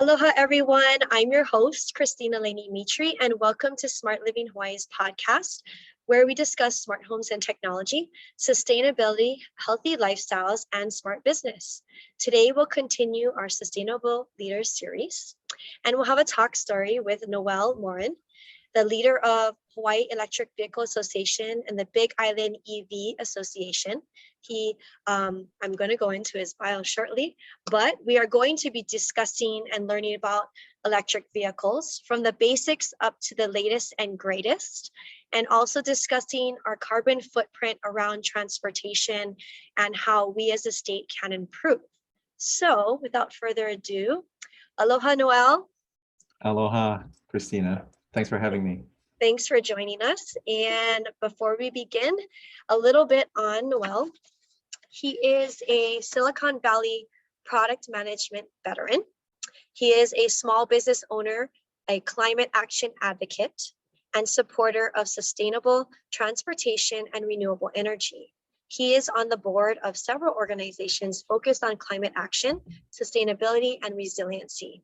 Aloha, everyone. I'm your host, Christina Laney Mitri, and welcome to Smart Living Hawaii's podcast, where we discuss smart homes and technology, sustainability, healthy lifestyles, and smart business. Today, we'll continue our Sustainable Leaders series, and we'll have a talk story with Noel Morin, the leader of Hawaii Electric Vehicle Association and the Big Island EV Association. I'm going to go into his bio shortly, but we are going to be discussing and learning about electric vehicles from the basics up to the latest and greatest, and also discussing our carbon footprint around transportation and how we as a state can improve. So without further ado, aloha, Noel. Aloha, Christina. Thanks for having me. Thanks for joining us. And before we begin, a little bit on Noel. He is a Silicon Valley product management veteran. He is a small business owner, a climate action advocate, and supporter of sustainable transportation and renewable energy. He is on the board of several organizations focused on climate action, sustainability, and resiliency.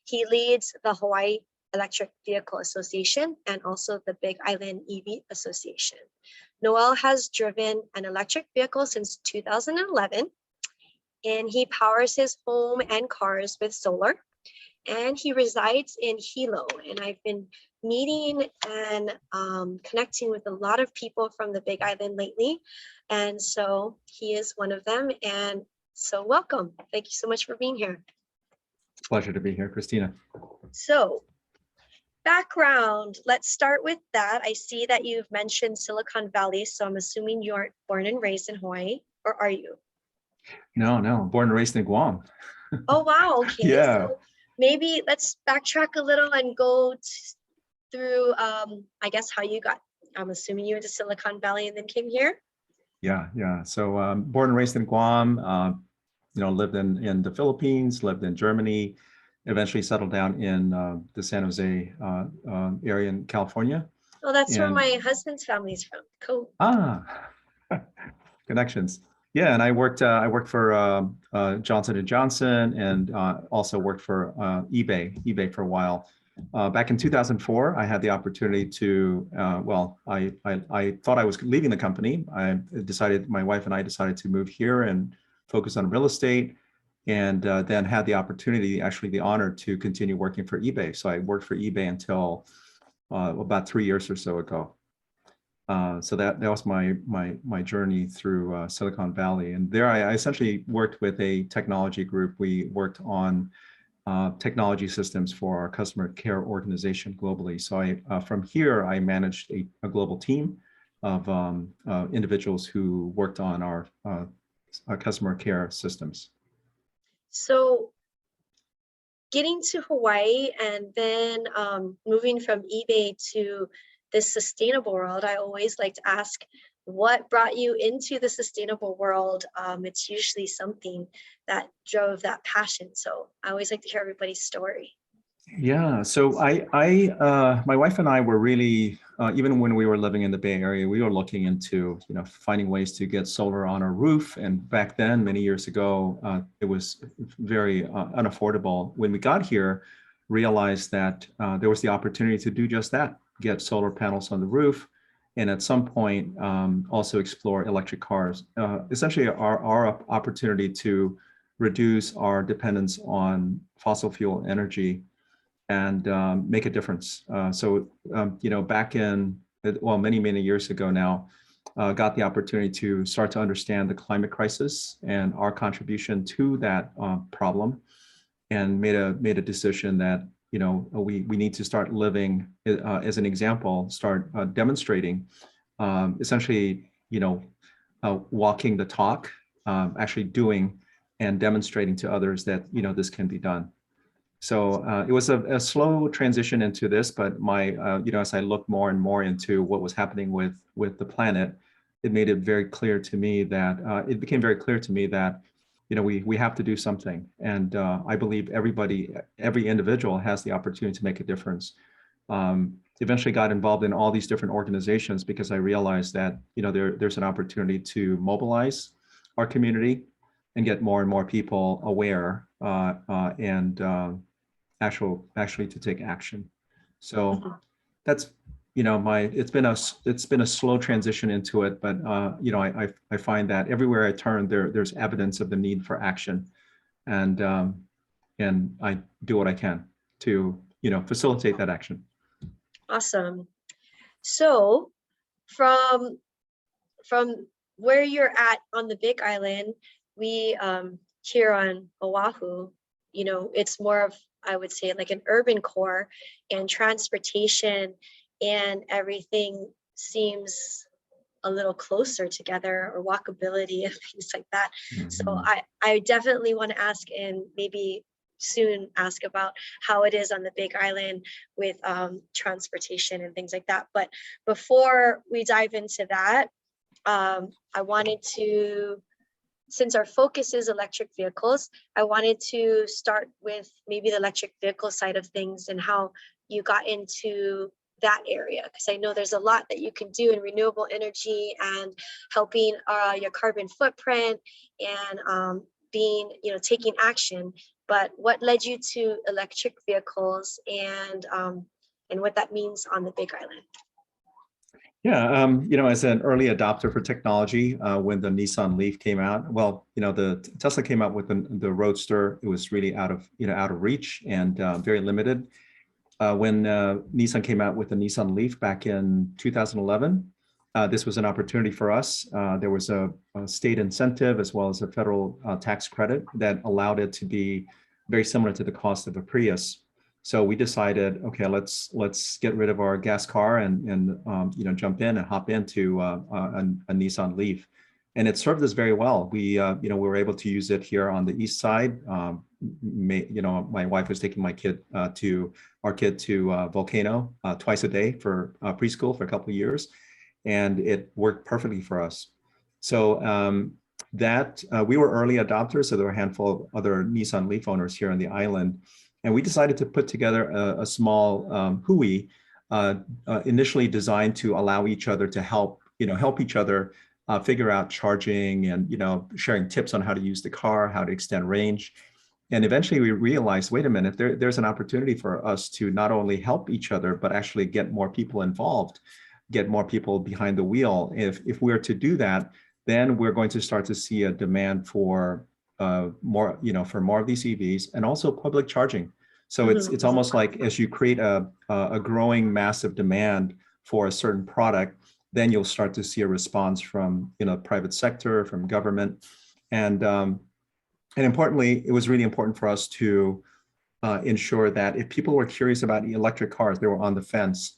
He leads the Hawaii Electric Vehicle Association and also the Big Island EV Association. Noel has driven an electric vehicle since 2011, and he powers his home and cars with solar, and he resides in Hilo. And I've been meeting and connecting with a lot of people from the Big Island lately, and so he is one of them. And so welcome. Thank you so much for being here. Pleasure to be here, Christina. So background, let's start with that. I see that you've mentioned Silicon Valley, so I'm assuming you're born and raised in Hawaii, or are you? No, born and raised in Guam. Oh, wow, okay. Yeah. So maybe let's backtrack a little and go through, I guess, how you got, I'm assuming you went to Silicon Valley and then came here? Yeah. So born and raised in Guam, lived in the Philippines, lived in Germany, eventually settled down in the San Jose area in California. Oh, that's where my husband's family's from. Cool. Connections. Yeah, and I worked for Johnson & Johnson, and also worked for eBay for a while. Back in 2004, I had the opportunity to, I thought I was leaving the company. My wife and I decided to move here and focus on real estate, and then had the opportunity, actually the honor, to continue working for eBay. So I worked for eBay until about 3 years or so ago. So that was my journey through Silicon Valley. And there I essentially worked with a technology group. We worked on technology systems for our customer care organization globally. So from here, I managed a global team of individuals who worked on our customer care systems. So getting to Hawaii and then moving from eBay to this sustainable world, I always like to ask, what brought you into the sustainable world? It's usually something that drove that passion. So I always like to hear everybody's story. Yeah, so my wife and I were really, even when we were living in the Bay Area, we were looking into, finding ways to get solar on our roof. And back then, many years ago, it was very unaffordable. When we got here, realized that there was the opportunity to do just that, get solar panels on the roof, and at some point also explore electric cars. Essentially, our opportunity to reduce our dependence on fossil fuel energy and make a difference. Back in, many years ago now, got the opportunity to start to understand the climate crisis and our contribution to that problem, and made a decision that we need to start living as an example, start demonstrating, essentially walking the talk, actually doing and demonstrating to others that this can be done. So it was a slow transition into this, but as I looked more and more into what was happening with the planet, it made it very clear to me that became very clear to me that we have to do something. And I believe every individual has the opportunity to make a difference. Eventually got involved in all these different organizations because I realized that there's an opportunity to mobilize our community and get more and more people aware and actually to take action. So Mhm. that's, it's been a slow transition into it, but I find that everywhere I turn, there's evidence of the need for action, and I do what I can to facilitate that action. Awesome. So from from where you're at on the Big Island, we here on Oahu, it's more of, I would say, like an urban core, and transportation and everything seems a little closer together, or walkability and things like that. So Mhm. I definitely want to ask, and maybe soon ask, about how it is on the Big Island with transportation and things like that. But before we dive into that, I wanted to, since our focus is electric vehicles, I wanted to start with maybe the electric vehicle side of things and how you got into that area, because I know there's a lot that you can do in renewable energy and helping your carbon footprint, and taking action. But what led you to electric vehicles, and what that means on the Big Island? Yeah, as an early adopter for technology, when the Nissan Leaf came out, well, the Tesla came out with the Roadster. It was really out of reach and very limited. When Nissan came out with the Nissan Leaf back in 2011, this was an opportunity for us. There was a state incentive as well as a federal tax credit that allowed it to be very similar to the cost of a Prius. So we decided, okay, let's get rid of our gas car and jump in and hop into a Nissan Leaf, and it served us very well. We were able to use it here on the east side. My wife was taking our kid to Volcano twice a day for preschool for a couple of years, and it worked perfectly for us. So we were early adopters, so there were a handful of other Nissan Leaf owners here on the island. And we decided to put together a small hui, initially designed to allow each other to help each other figure out charging and sharing tips on how to use the car, how to extend range. And eventually we realized, wait a minute, there's an opportunity for us to not only help each other, but actually get more people involved, get more people behind the wheel. If we're to do that, then we're going to start to see a demand for more of these EVs, and also public charging. So it's almost like as you create a growing massive demand for a certain product, then you'll start to see a response from private sector, from government, and importantly, it was really important for us to ensure that if people were curious about electric cars, they were on the fence,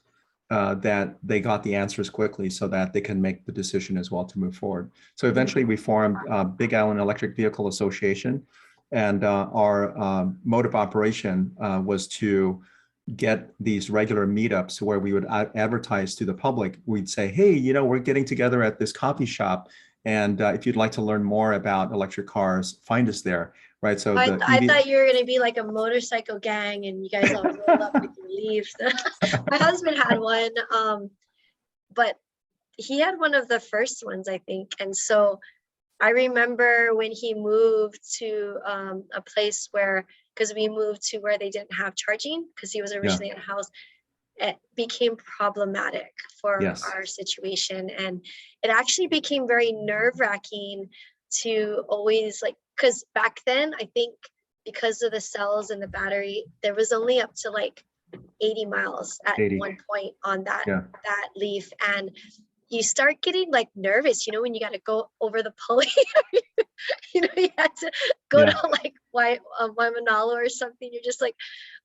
that they got the answers quickly so that they can make the decision as well to move forward. So eventually we formed Big Island Electric Vehicle Association, and our mode of operation was to get these regular meetups where we would advertise to the public. We'd say, hey, we're getting together at this coffee shop, and if you'd like to learn more about electric cars, find us there. Right. So I thought you were going to be like a motorcycle gang and you guys all roll up with your leaves. My husband had one, but he had one of the first ones, I think. And so I remember when he moved to a place because we moved to where they didn't have charging, because he was originally in a house, it became problematic for Yes. our situation. And it actually became very nerve-wracking to always, like, because back then, I think because of the cells and the battery, there was only up to like 80 miles at 80. one point on that Leaf. And you start getting like nervous, when you got to go over the pulley. You had to go to like Waimanalo or something. You're just like,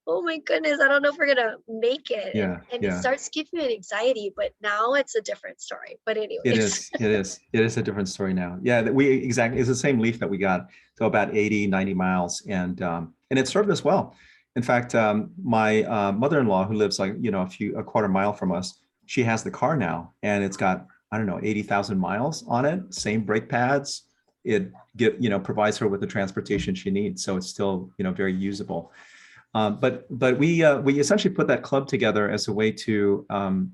oh my goodness, I don't know if we're gonna make it. And it starts giving you an anxiety, but now it's a different story. But anyways. It is a different story now. Yeah, it's the same Leaf that we got. So about 80, 90 miles, and it served us well. In fact, my mother-in-law, who lives like, a quarter mile from us, she has the car now, and it's got, I don't know, 80,000 miles on it, same brake pads. It provides her with the transportation she needs. So it's still, very usable. But we essentially put that club together as a way to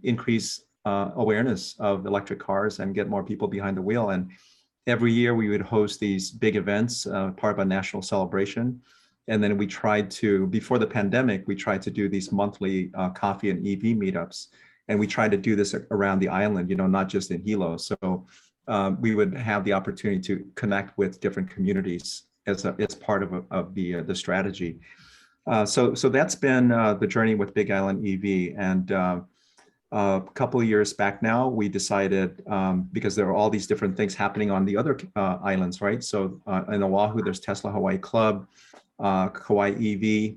increase awareness of electric cars and get more people behind the wheel. And every year we would host these big events, part of a national celebration. And then we tried to, before the pandemic, we tried to do these monthly coffee and EV meetups. And we tried to do this around the island, not just in Hilo. So we would have the opportunity to connect with different communities as part of the strategy. So that's been the journey with Big Island EV. And a couple of years back now, we decided, because there are all these different things happening on the other islands, right? So in Oahu, there's Tesla Hawaii Club, Kauai EV,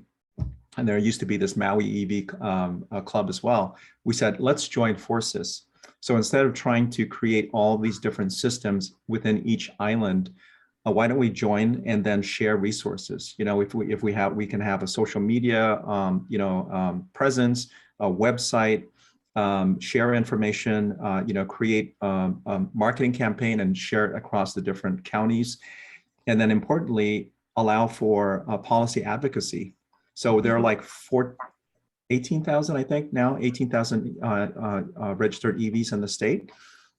and there used to be this Maui EV club as well. We said, let's join forces. So instead of trying to create all these different systems within each island, why don't we join and then share resources? If we can have a social media, presence, a website, share information, create a marketing campaign and share it across the different counties, and then importantly, allow for policy advocacy. So there are like 18,000, I think now, 18,000 registered EVs in the state.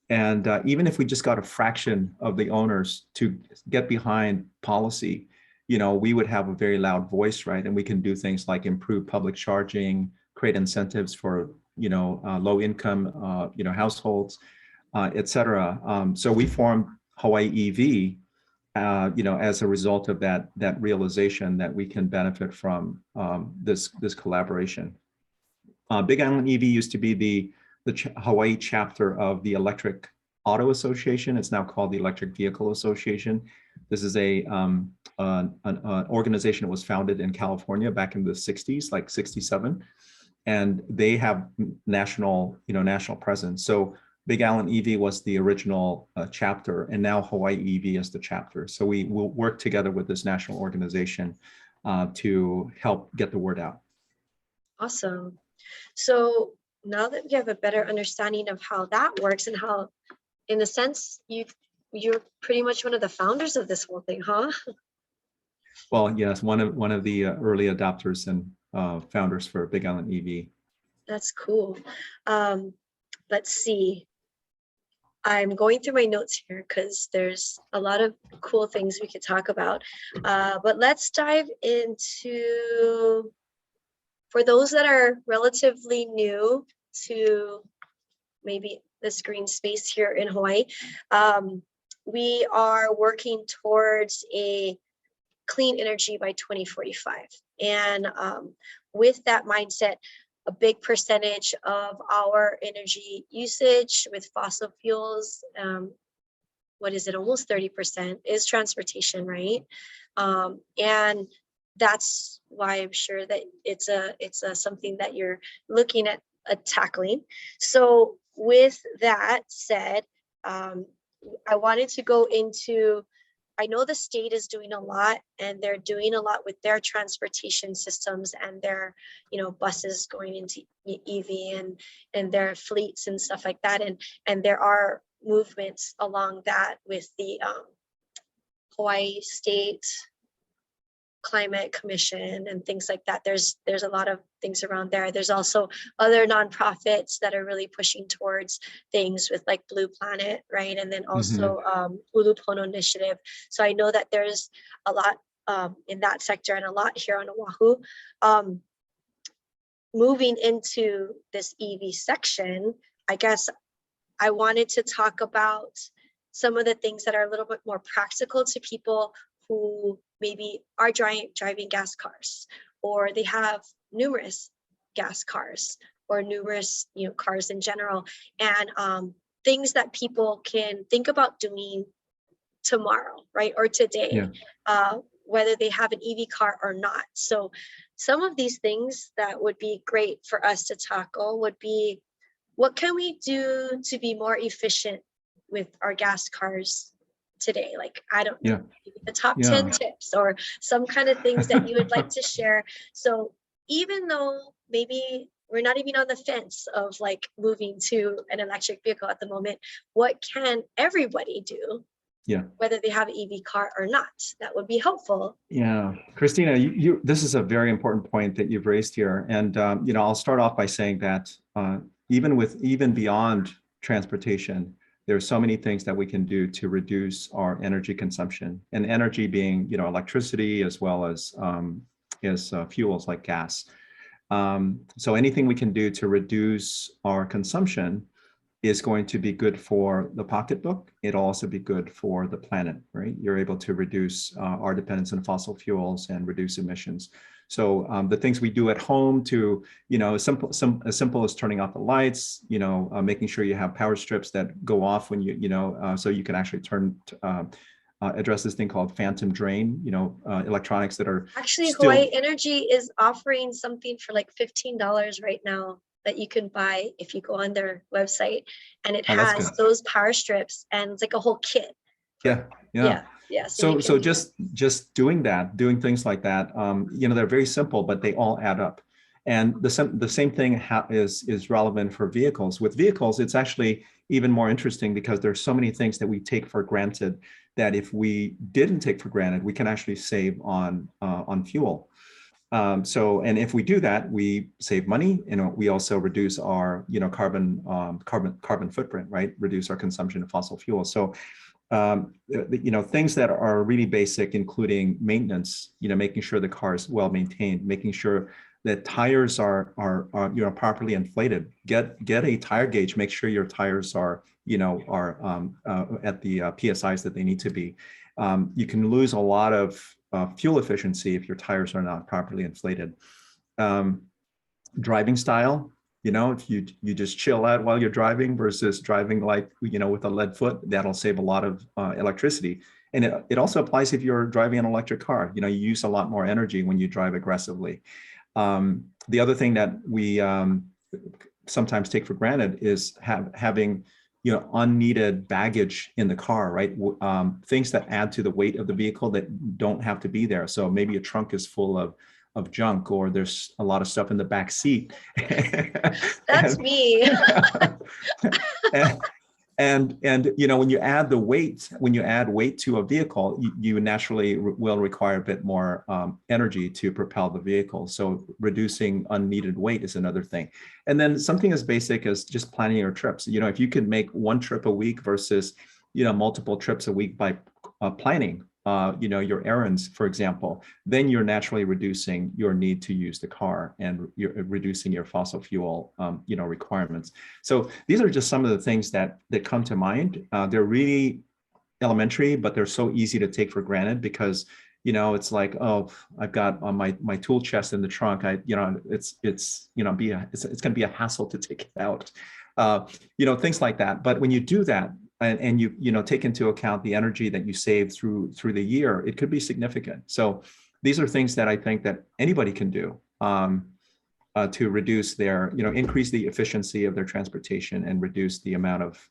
And even if we just got a fraction of the owners to get behind policy, we would have a very loud voice, right? And we can do things like improve public charging, create incentives for, low income, households, et cetera. So we formed Hawaii EV, as a result of that realization that we can benefit from this collaboration. Big Island EV used to be the Hawaii chapter of the Electric Auto Association. It's now called the Electric Vehicle Association. This is an organization that was founded in California back in the 60s, like 67, and they have national presence. So Big Island EV was the original chapter, and now Hawaii EV is the chapter. So we will work together with this national organization to help get the word out. Awesome. So now that we have a better understanding of how that works and how, in a sense, you're pretty much one of the founders of this whole thing, huh? Well, yes, one of the early adopters and founders for Big Island EV. That's cool. Let's see. I'm going through my notes here because there's a lot of cool things we could talk about. But let's dive into, for those that are relatively new to maybe this green space here in Hawaii, we are working towards a clean energy by 2045. And with that mindset, a big percentage of our energy usage with fossil fuels, what is it, almost 30% is transportation, right? And that's why I'm sure that it's a something that you're looking at tackling. So with that said, I wanted to go into, I know the state is doing a lot, and they're doing a lot with their transportation systems and their, buses going into EV and their fleets and stuff like that. And there are movements along that with the Hawaii State Climate Commission and things like that. There's a lot of things around there. There's also other nonprofits that are really pushing towards things with like Blue Planet, right? And then also Ulupono Initiative. So I know that there's a lot in that sector and a lot here on Oahu. Moving into this EV section, I guess I wanted to talk about some of the things that are a little bit more practical to people who maybe are driving gas cars, or they have numerous gas cars or numerous cars in general, and things that people can think about doing tomorrow, right, or today, whether they have an EV car or not. So some of these things that would be great for us to tackle would be, what can we do to be more efficient with our gas cars today? Like, I don't know, the top 10 tips or some kind of things that you would like to share. So even though maybe we're not even on the fence of like moving to an electric vehicle at the moment, what can everybody do? Whether they have an EV car or not, that would be helpful. Christina, this is a very important point that you've raised here. And I'll start off by saying that even beyond transportation, there's so many things that we can do to reduce our energy consumption, and energy being, electricity as well as fuels like gas. So anything we can do to reduce our consumption is going to be good for the pocketbook. It'll also be good for the planet, right? You're able to reduce our dependence on fossil fuels and reduce emissions. So the things we do at home to, as simple as turning off the lights, making sure you have power strips that go off when so you can actually address this thing called phantom drain, electronics that are actually still. Hawaii Energy is offering something for like $15 right now that you can buy if you go on their website, and it has those power strips, and it's like a whole kit. Yeah. So just doing things like that, they're very simple, but they all add up. And the same thing is relevant for vehicles. With vehicles, it's actually even more interesting because there's so many things that we take for granted that if we didn't take for granted, we can actually save on fuel. And if we do that, we save money, and we also reduce our carbon footprint, right? Reduce our consumption of fossil fuels. So things that are really basic, including maintenance, making sure the car is well maintained, making sure that tires are properly inflated. Get a tire gauge, make sure your tires are at the PSIs that they need to be. You can lose a lot of fuel efficiency if your tires are not properly inflated. Driving style, if you just chill out while you're driving versus driving with a lead foot, that'll save a lot of electricity. And it also applies if you're driving an electric car. You use a lot more energy when you drive aggressively. The other thing that we sometimes take for granted is having unneeded baggage in the car, right? Things that add to the weight of the vehicle that don't have to be there. So maybe a trunk is full of junk, or there's a lot of stuff in the back seat. That's me. And when you add weight to a vehicle, you naturally will require a bit more energy to propel the vehicle. So reducing unneeded weight is another thing. And then something as basic as just planning your trips. If you could make one trip a week versus multiple trips a week by planning your errands, for example, then you're naturally reducing your need to use the car, and you're reducing your fossil fuel, requirements. So these are just some of the things that come to mind. They're really elementary, but they're so easy to take for granted because, it's like, oh, I've got on my tool chest in the trunk. It's going to be a hassle to take it out. Things like that. But when you do that, and you take into account the energy that you save through the year, it could be significant. So these are things that I think that anybody can do to reduce their, increase the efficiency of their transportation and reduce the amount of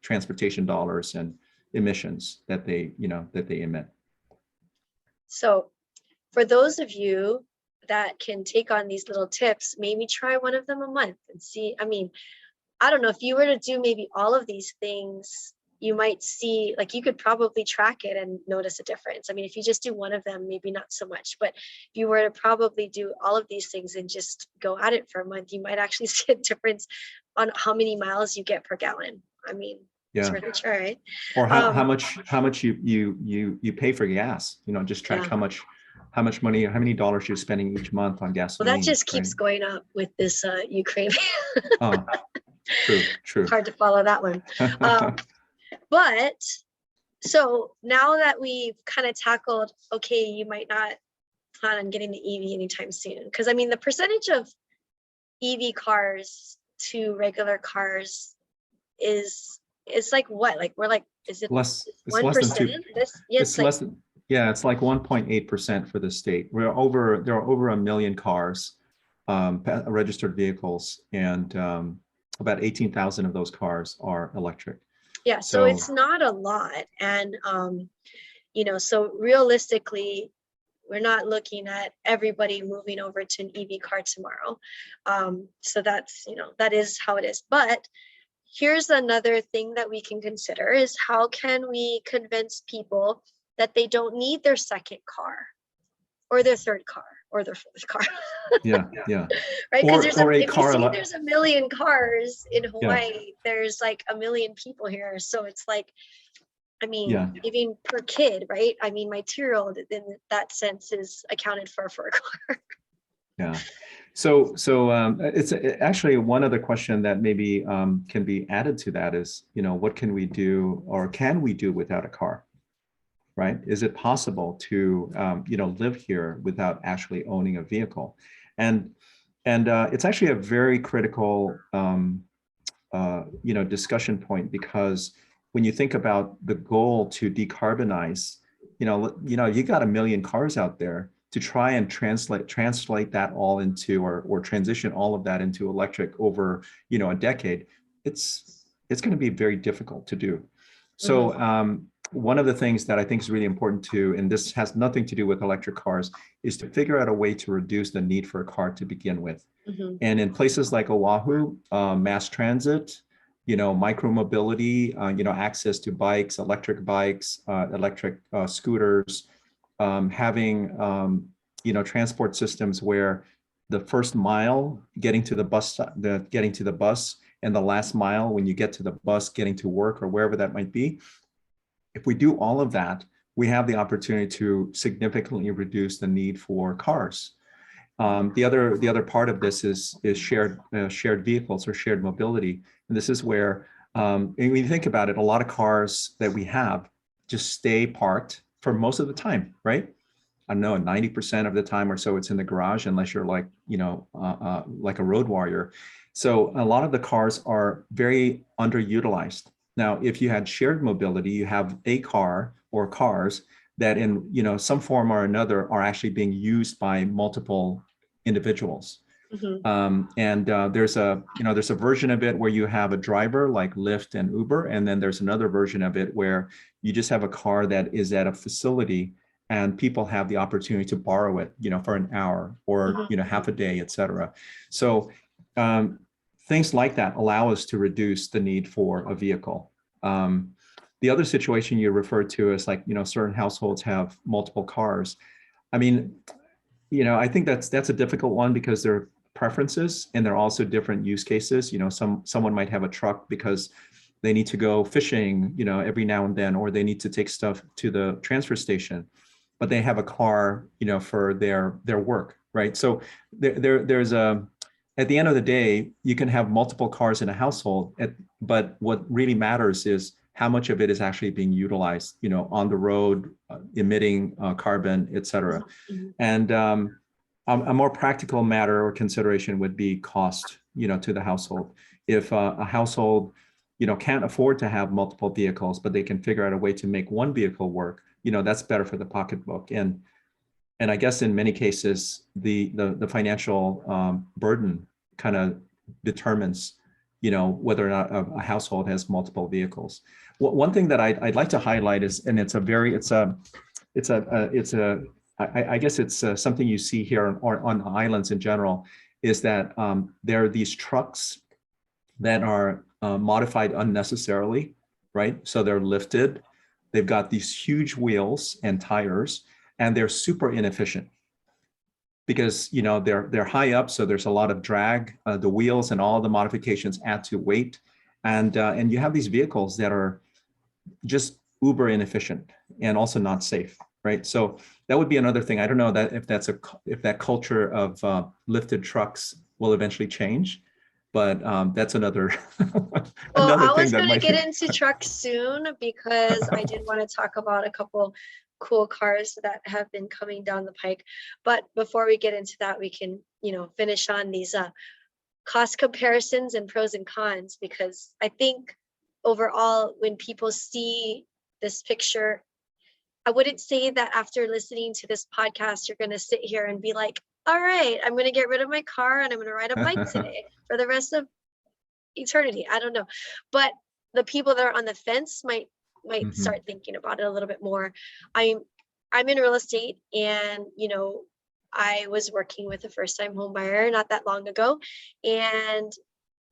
transportation dollars and emissions that they emit. So for those of you that can take on these little tips, maybe try one of them a month and see. I don't know, if you were to do maybe all of these things, you might see, you could probably track it and notice a difference. If you just do one of them, maybe not so much, but if you were to probably do all of these things and just go at it for a month, you might actually see a difference on how many miles you get per gallon. It's really true, right? Or how much you pay for gas, just track how much money, how many dollars you're spending each month on gasoline. Well, that just keeps going up with this Ukraine. True. Hard to follow that one. But so now that we've kind of tackled, okay, you might not plan on getting the EV anytime soon, because the percentage of EV cars to regular cars is like what? Is it less? It's 1%? less than 2%. It's less than, it's like 1.8% for the state. There are over 1 million cars, registered vehicles, and about 18,000 of those cars are electric. Yeah, so it's not a lot. And, so realistically, we're not looking at everybody moving over to an EV car tomorrow. So that's, that is how it is. But here's another thing that we can consider is how can we convince people that they don't need their second car or their third car or their fourth car. Yeah, yeah. Right? Because Or a if you car. say there's a million cars in Yeah, Hawaii, there's like a million people here. So it's like, I mean, yeah, even per kid, right? I mean, my 2-year-old in that sense is accounted for a car. yeah. So it's actually one other question that maybe can be added to that is, what can we do, or can we do without a car, right? Is it possible to, live here without actually owning a vehicle? And it's actually a very critical, discussion point, because when you think about the goal to decarbonize, you got a million cars out there. To try and translate that all into, or transition all of that into electric over, a decade, it's going to be very difficult to do. So one of the things that I think is really important to, and this has nothing to do with electric cars, is to figure out a way to reduce the need for a car to begin with. And in places like Oahu, mass transit, micromobility, access to bikes, electric scooters, having, transport systems where the first mile getting to the bus, and the last mile when you get to the bus getting to work or wherever that might be. If we do all of that, we have the opportunity to significantly reduce the need for cars. The other part of this is shared vehicles, or shared mobility, and this is where, and when you think about it, a lot of cars that we have just stay parked for most of the time, right? I don't know, 90% of the time or so it's in the garage, unless you're like, like a road warrior. So a lot of the cars are very underutilized. Now, if you had shared mobility, you have a car or cars that in, some form or another are actually being used by multiple individuals. There's a version of it where you have a driver like Lyft and Uber, and then there's another version of it where you just have a car that is at a facility and people have the opportunity to borrow it, for an hour or, half a day, et cetera. So things like that allow us to reduce the need for a vehicle. The other situation you referred to is like, certain households have multiple cars. I mean, I think that's a difficult one, because there are preferences and there are also different use cases. Someone might have a truck because they need to go fishing, every now and then, or they need to take stuff to the transfer station, but they have a car, for their work, right? So there's at the end of the day, you can have multiple cars in a household, but what really matters is how much of it is actually being utilized, on the road, emitting carbon, et cetera. And a more practical matter or consideration would be cost, to the household. If a household, can't afford to have multiple vehicles, but they can figure out a way to make one vehicle work, that's better for the pocketbook. And I guess in many cases, the financial burden kind of determines, whether or not a household has multiple vehicles. One thing that I'd like to highlight is, and I guess it's something you see here on islands in general, is that there are these trucks that are modified unnecessarily, right? So they're lifted, they've got these huge wheels and tires, and they're super inefficient because they're high up, so there's a lot of drag. The wheels and all the modifications add to weight, and you have these vehicles that are just uber inefficient and also not safe, right? So that would be another thing. I don't know that if that culture of lifted trucks will eventually change, but that's another Well, another I thing was that going to might. get into trucks soon, because I did want to talk about a couple cool cars that have been coming down the pike. But before we get into that, we can, finish on these cost comparisons and pros and cons, because I think overall, when people see this picture, I wouldn't say that after listening to this podcast, you're going to sit here and be like, all right, I'm going to get rid of my car and I'm going to ride a bike today for the rest of eternity. I don't know, but the people that are on the fence might start thinking about it a little bit more. I'm in real estate, and I was working with a first-time home buyer not that long ago, and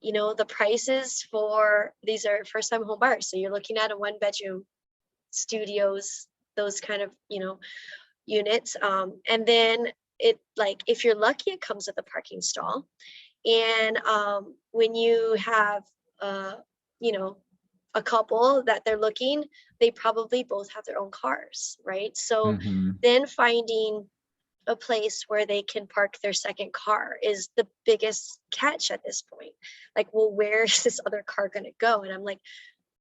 the prices for these are first-time home buyers, so you're looking at a one-bedroom studios, those kind of units, and then it like, if you're lucky, it comes with a parking stall. And when you have, you know, a couple that they're looking, they probably both have their own cars, right? So Mhm. then finding a place where they can park their second car is the biggest catch at this point. Like, well, where is this other car going to go? And I'm like,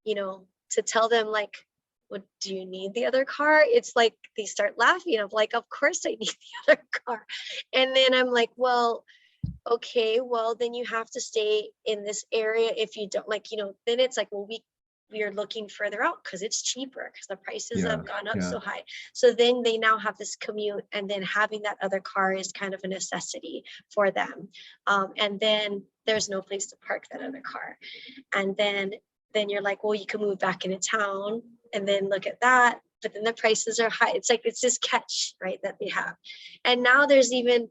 to tell them like, well, do you need the other car? It's like they start laughing. I'm like, of course I need the other car. And then I'm like, well, okay, well, then you have to stay in this area. If you don't, like, then it's like, well, we are looking further out because it's cheaper, because the prices Yeah, have gone up yeah, so high. So then they now have this commute, and then having that other car is kind of a necessity for them. And then there's no place to park that other car. And then you're like, well, you can move back into town and then look at that. But then the prices are high. It's like, it's this catch, right, that they have. And now there's even,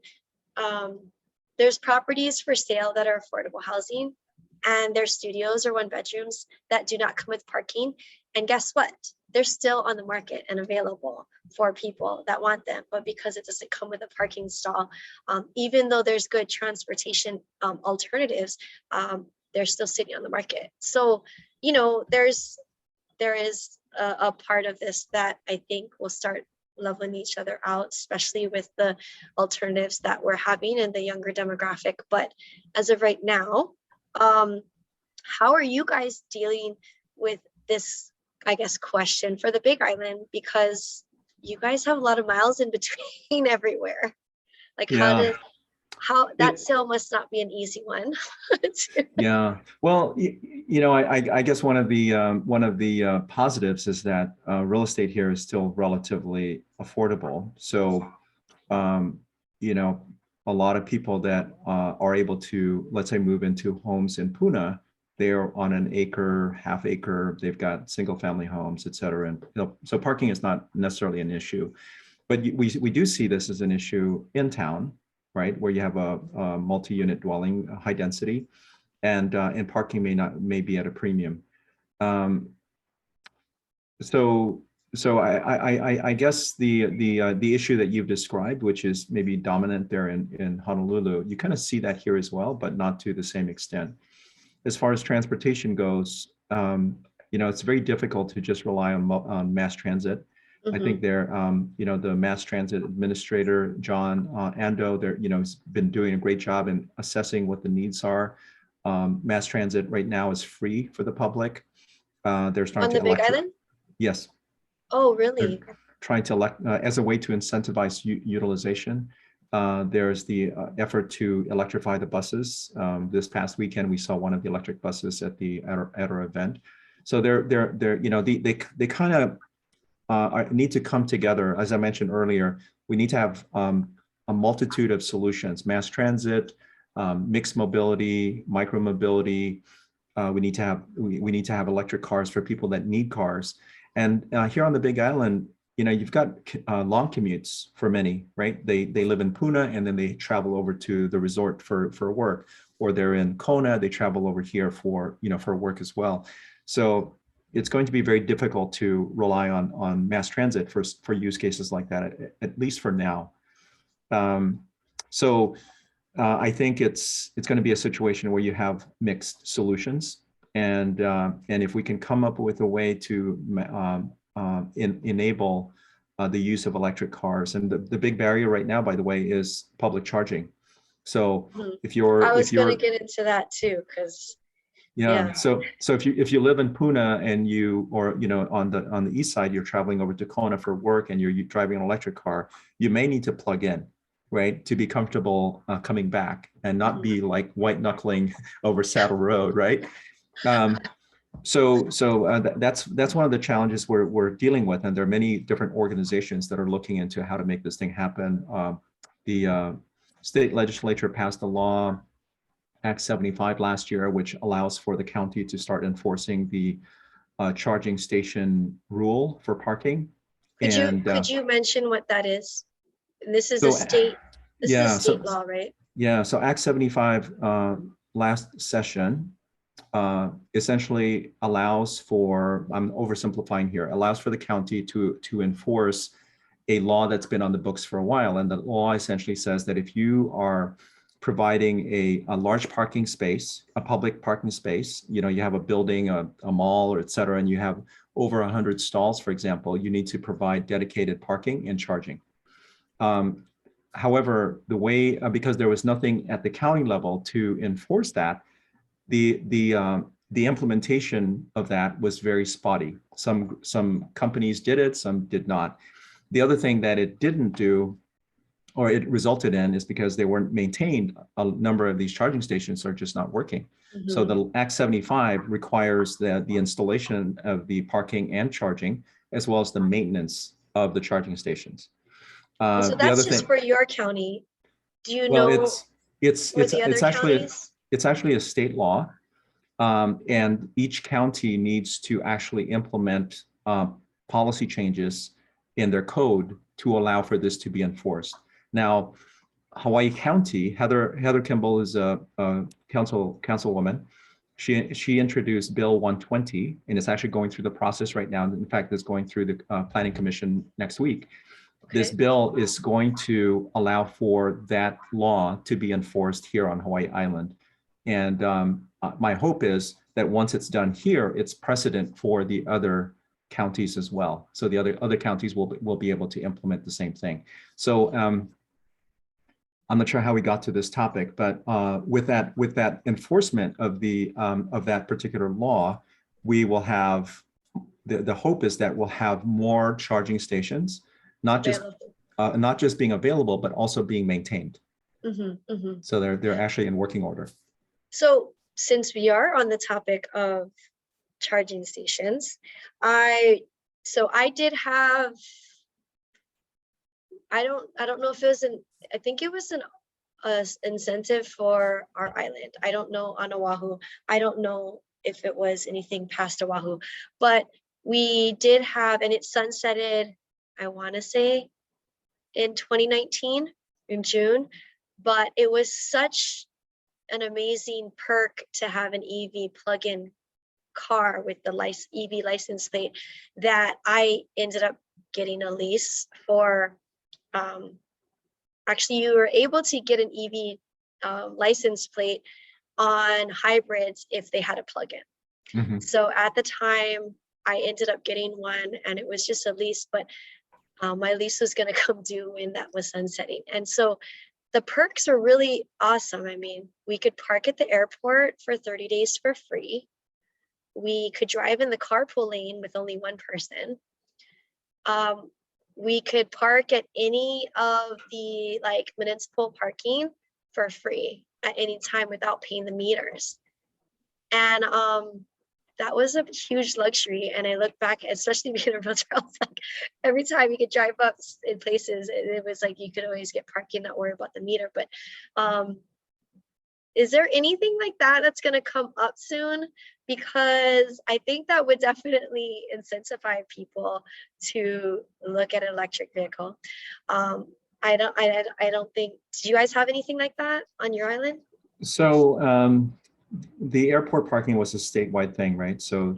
there's properties for sale that are affordable housing, and there's studios or one bedrooms that do not come with parking. And guess what? They're still on the market and available for people that want them. But because it doesn't come with a parking stall, even though there's good transportation alternatives, they're still sitting on the market. So, there is a part of this that I think will start leveling each other out, especially with the alternatives that we're having in the younger demographic. But as of right now, how are you guys dealing with this, I guess, question for the Big Island? Because you guys have a lot of miles in between everywhere. Like, yeah. how that It, sale must not be an easy one. yeah. Well, I guess one of the positives is that real estate here is still relatively affordable. So, um, you know, a lot of people that are able to, let's say, move into homes in Pune, they're on an acre, half acre. They've got single family homes, et cetera. And so parking is not necessarily an issue. But we do see this as an issue in town, right, where you have a multi-unit dwelling, high density, and parking may be at a premium. Um, so I guess the issue that you've described, which is maybe dominant there in Honolulu, you kind of see that here as well, but not to the same extent. As far as transportation goes, it's very difficult to just rely on mass transit. I think Mhm. the mass transit administrator, John Ando, has been doing a great job in assessing what the needs are. Mass transit right now is free for the public. They're starting On to the Big electric. Island? Yes, Oh, they're really? trying to elect as a way to incentivize utilization. There's the effort to electrify the buses. This past weekend, we saw one of the electric buses at our event. So they kind of need to come together. As I mentioned earlier, we need to have a multitude of solutions: mass transit, mixed mobility, micro mobility. We need to have electric cars for people that need cars. And here on the Big Island, you've got long commutes for many, right? They live in Pune and then they travel over to the resort for work, or they're in Kona, they travel over here for work as well. So it's going to be very difficult to rely on mass transit for use cases like that, at least for now. So I think it's going to be a situation where you have mixed solutions, and if we can come up with a way to enable the use of electric cars, and the big barrier right now, by the way, is public charging. So Mhm. if I you're was going to get into that too, because yeah, yeah. so if you live in Pune and on the east side, you're traveling over to Kona for work and you're driving an electric car, you may need to plug in, right, to be comfortable coming back and not Mhm. be like white knuckling over Saddle Road, right? That's one of the challenges we're dealing with, and there are many different organizations that are looking into how to make this thing happen. The state legislature passed a law, Act 75 last year, which allows for the county to start enforcing the charging station rule for parking. Could you And could you mention what that is? And this is a so, state, this is a yeah, state law, right? so Act 75 last session essentially allows for, I'm oversimplifying here, allows for the county to enforce a law that's been on the books for a while. And the law essentially says that if you are providing a large parking space, a public parking space, you have a building, a mall, or et cetera, and you have over 100 stalls, for example, you need to provide dedicated parking and charging. However, the way, because there was nothing at the county level to enforce that, the implementation of that was very spotty. Some companies did it, some did not. The other thing that it didn't do, or it resulted in, is because they weren't maintained, a number of these charging stations are just not working. So the Act 75 requires the installation of the parking and charging, as well as the maintenance of the charging stations. So that's just for your county. Do you Well, know it's actually a state law, and each county needs to actually implement policy changes in their code to allow for this to be enforced. Now, Hawaii County, Heather Kimball is a councilwoman. She introduced Bill 120, and it's actually going through the process right now. In fact, it's going through the Planning Commission next week. Okay. This bill is going to allow for that law to be enforced here on Hawaii Island. And my hope is that once it's done here, it's precedent for the other counties as well. So the other counties will be able to implement the same thing. So I'm not sure how we got to this topic, but with that enforcement of that particular law, we will have, the hope is that we'll have more charging stations, not just being available, but also being maintained. So they're actually in working order. So since we are on the topic of charging stations, I did have, I don't know if it was I think it was an incentive for our island. I don't know on Oahu. I don't know if it was anything past Oahu, but we did have, and it sunsetted, I want to say in 2019 in June, but it was such an amazing perk to have an EV plug-in car with the EV license plate that I ended up getting a lease for. Actually, you were able to get an EV license plate on hybrids if they had a plug-in. So at the time, I ended up getting one, and it was just a lease, but my lease was going to come due when that was sunsetting. And so the perks are really awesome. I mean, we could park at the airport for 30 days for free. We could drive in the carpool lane with only one person. We could park at any of the municipal parking for free at any time without paying the meters. And that was a huge luxury. And I look back, especially being a realtor, I was like, every time you could drive up in places, it was like you could always get parking, not worry about the meter. But is there anything like that that's going to come up soon? Because I think that would definitely incentivize people to look at an electric vehicle. I don't think, do you guys have anything like that on your island? So the airport parking was a statewide thing, right? So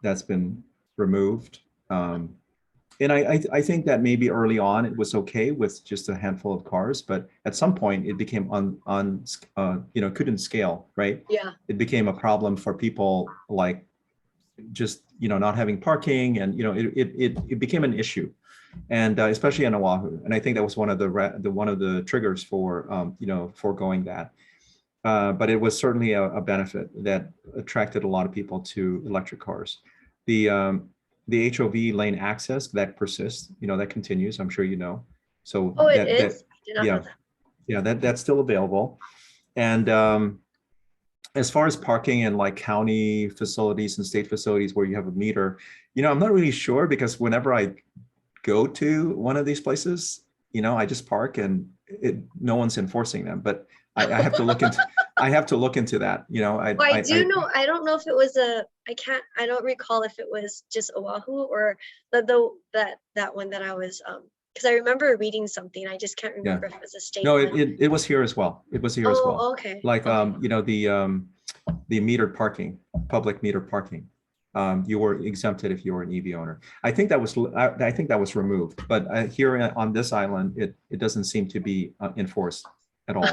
that's been removed. And I think that maybe early on it was okay with just a handful of cars, but at some point it became couldn't scale, right? Yeah. It became a problem for people like just not having parking, and it became an issue, and especially in Oahu. And I think that was one of the triggers for foregoing that. But it was certainly a benefit that attracted a lot of people to electric cars. The HOV lane access that persists, that continues. I'm sure you know. So it is. I did not know that. Yeah, that's still available. And as far as parking in county facilities and state facilities where you have a meter, I'm not really sure, because whenever I go to one of these places, I just park and no one's enforcing them. But I have to look into. I have to look into that. I do know. I don't know if it was I don't recall if it was just Oahu or that one that I was. Because I remember reading something. I just can't remember if it was a state. No, it was here as well. It was here as well. Okay. The metered parking, public metered parking. you were exempted if you were an EV owner. I think that was removed, but here on this island, it doesn't seem to be enforced at all.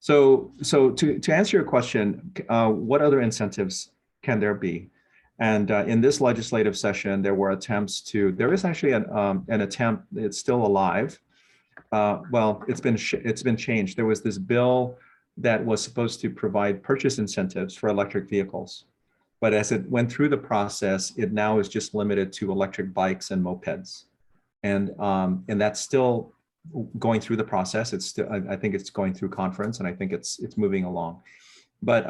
So to answer your question, what other incentives can there be? And in this legislative session, there were attempts to. There is actually an attempt. It's still alive. Well, it's been changed. There was this bill that was supposed to provide purchase incentives for electric vehicles, but as it went through the process, it now is just limited to electric bikes and mopeds, and that's still going through the process. It's still, I think it's going through conference, and I think it's moving along. But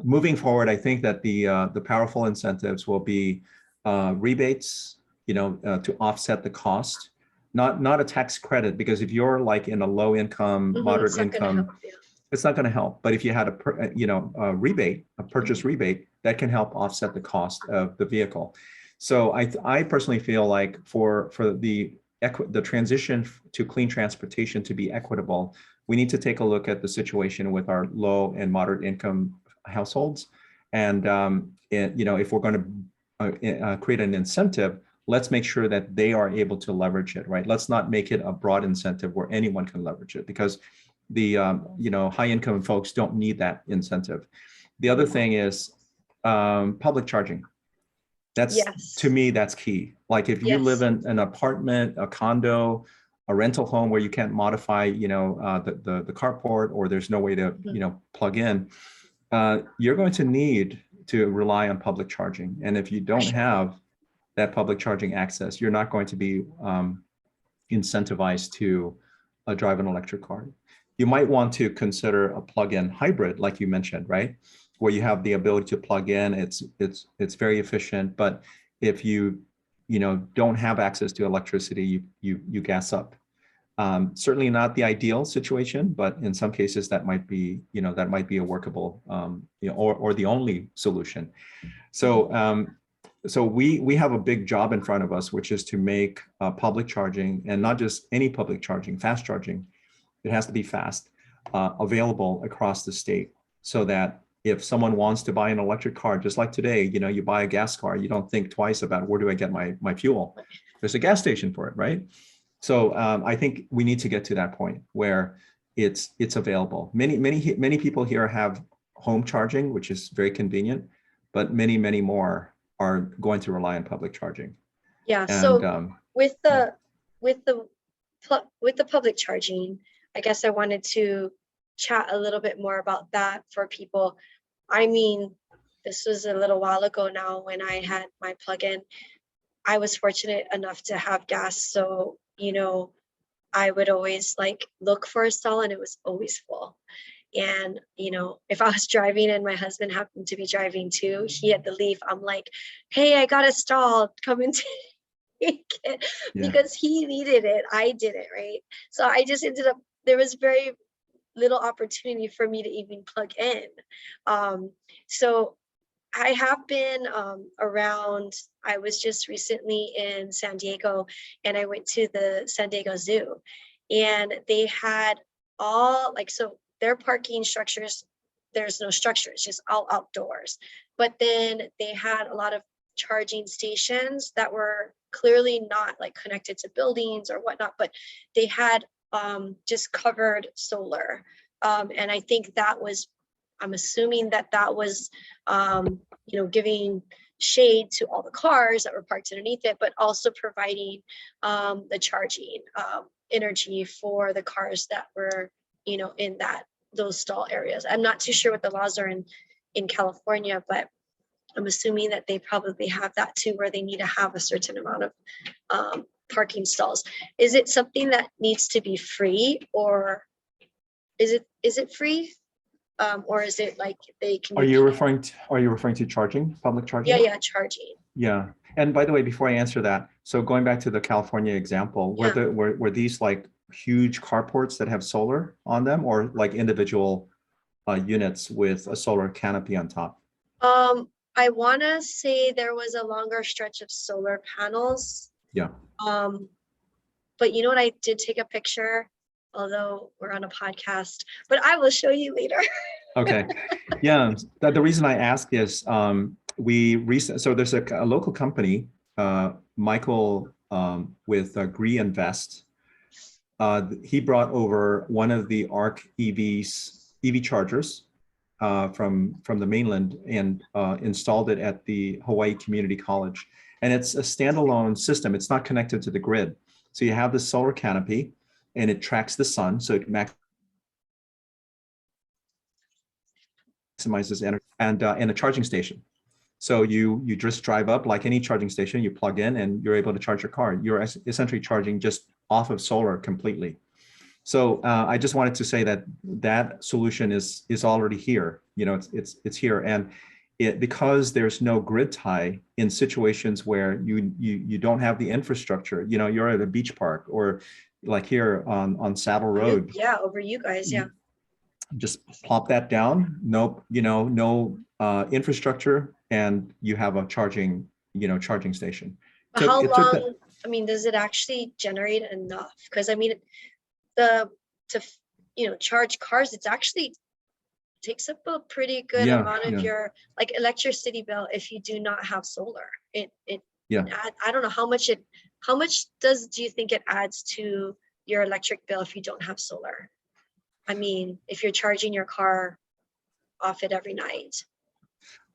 moving forward, I think that the powerful incentives will be rebates, to offset the cost, not a tax credit, because if you're like in a low income, moderate income, it's not going to help. But if you had a rebate, a purchase rebate, that can help offset the cost of the vehicle. So I personally feel like for the transition to clean transportation to be equitable, we need to take a look at the situation with our low and moderate income households. And, if we're going to create an incentive, let's make sure that they are able to leverage it, right? Let's not make it a broad incentive where anyone can leverage it, because the, high income folks don't need that incentive. The other thing is public charging. To me, that's key. Like if you live in an apartment, a condo, a rental home where you can't modify, the carport, or there's no way to, plug in, you're going to need to rely on public charging. And if you don't have that public charging access, you're not going to be incentivized to drive an electric car. You might want to consider a plug-in hybrid, like you mentioned, right? Where you have the ability to plug in. It's very efficient, but if you don't have access to electricity, you gas up. Certainly not the ideal situation, but in some cases that might be a workable or the only solution. So we have a big job in front of us, which is to make public charging, and not just any public charging, fast charging. It has to be fast, available across the state, so that if someone wants to buy an electric car, just like today, you buy a gas car, you don't think twice about where do I get my fuel. There's a gas station for it, right? So I think we need to get to that point where it's available. Many people here have home charging, which is very convenient, but many more are going to rely on public charging. Yeah. And, so with the public charging, I guess I wanted to chat a little bit more about that for people. I mean, this was a little while ago now when I had my plug-in. I was fortunate enough to have gas, so I would always look for a stall, and it was always full. And if I was driving and my husband happened to be driving too, he had to leave, I'm like, hey, I got a stall, come and take it. Because he needed it, I didn't, right? So I just ended up, there was very little opportunity for me to even plug in. So I have been around. I was just recently in San Diego, and I went to the San Diego Zoo, and they had all so their parking structures, there's no structures, just all outdoors. But then they had a lot of charging stations that were clearly not connected to buildings or whatnot, but they had just covered solar. And I think I'm assuming that was, giving shade to all the cars that were parked underneath it, but also providing the charging energy for the cars that were, in those stall areas. I'm not too sure what the laws are in California, but I'm assuming that they probably have that too, where they need to have a certain amount of parking stalls. Is it something that needs to be free, or is it free? Or is it they can? Are you referring to charging, public charging? Yeah, charging. Yeah. And by the way, before I answer that, so going back to the California example, were these huge carports that have solar on them, or individual units with a solar canopy on top? I want to say there was a longer stretch of solar panels. Yeah. But you know what? I did take a picture, although we're on a podcast, but I will show you later. Okay. Yeah. The reason I ask is so there's a local company, Michael with Gree Invest. He brought over one of the ARC EV chargers from the mainland and installed it at the Hawaii Community College. And it's a standalone system. It's not connected to the grid. So you have the solar canopy and it tracks the sun. So it maximizes energy and a charging station. So you just drive up like any charging station, you plug in and you're able to charge your car. You're essentially charging just off of solar completely. So I just wanted to say that that solution is already here. You know, it's here, and because there's no grid tie in situations where you don't have the infrastructure. You know, you're at a beach park or like here on Saddle Road. Yeah, over you guys. Yeah. Just plop that down. No, no infrastructure, and you have a charging station. How long? I mean, does it actually generate enough? Because I mean, to charge cars, it's actually takes up a pretty good amount of your like electricity bill if you do not have solar. I don't know how much do you think it adds to your electric bill if you don't have solar? I mean, if you're charging your car off it every night.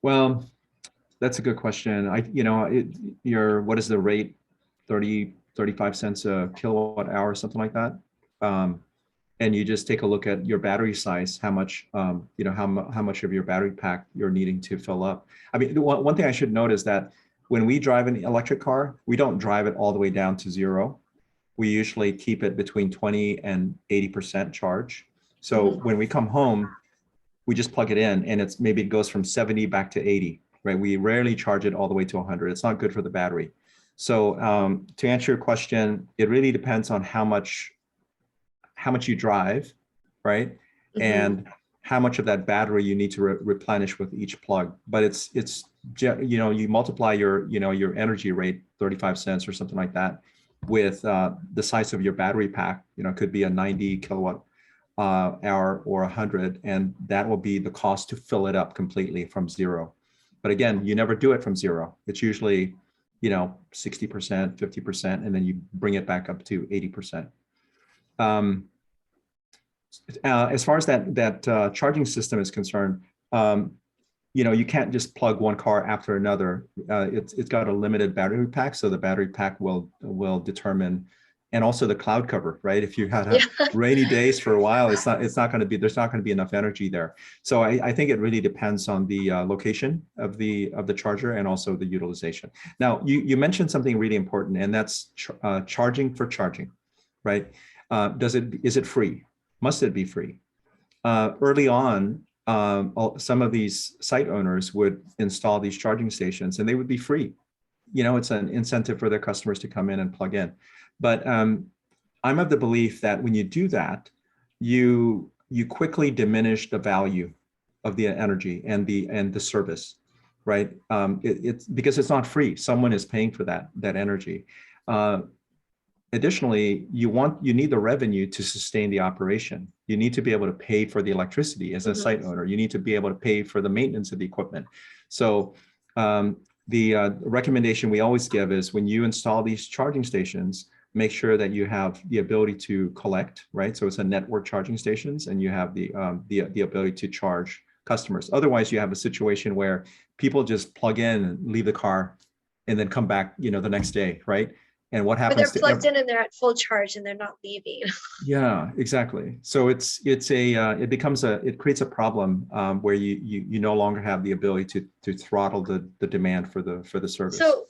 Well, that's a good question. What is the rate? 35 cents a kilowatt hour, something like that. And you just take a look at your battery size, how much, how much of your battery pack you're needing to fill up. I mean, one thing I should note is that when we drive an electric car, we don't drive it all the way down to zero. We usually keep it between 20 and 80% charge. So when we come home, we just plug it in and maybe it goes from 70 back to 80, right? We rarely charge it all the way to 100. It's not good for the battery. So to answer your question, it really depends on how much you drive, right? And how much of that battery you need to replenish with each plug. But you multiply your energy rate, 35 cents or something like that, with the size of your battery pack. It could be a 90 kilowatt hour or 100, and that will be the cost to fill it up completely from zero. But again, you never do it from zero. It's usually 60%, 50%, and then you bring it back up to 80%. As far as that charging system is concerned, you can't just plug one car after another. It's got a limited battery pack, so the battery pack will determine, and also the cloud cover, right? If you had rainy days for a while, there's not going to be enough energy there. So I think it really depends on the location of the charger and also the utilization. Now, you mentioned something really important, and that's charging for charging, right? Is it free? Must it be free? Early on, some of these site owners would install these charging stations and they would be free. It's an incentive for their customers to come in and plug in. But I'm of the belief that when you do that, you quickly diminish the value of the energy and the service, right? It's because it's not free. Someone is paying for that energy. Additionally, you need the revenue to sustain the operation. You need to be able to pay for the electricity as a site owner. You need to be able to pay for the maintenance of the equipment. So the recommendation we always give is when you install these charging stations, make sure that you have the ability to collect, right? So it's a network charging stations, and you have the ability to charge customers. Otherwise, you have a situation where people just plug in and leave the car and then come back, the next day, right? And what happens? But they're plugged in and they're at full charge and they're not leaving. Yeah, exactly. So it creates a problem where you no longer have the ability to throttle the demand for the service. So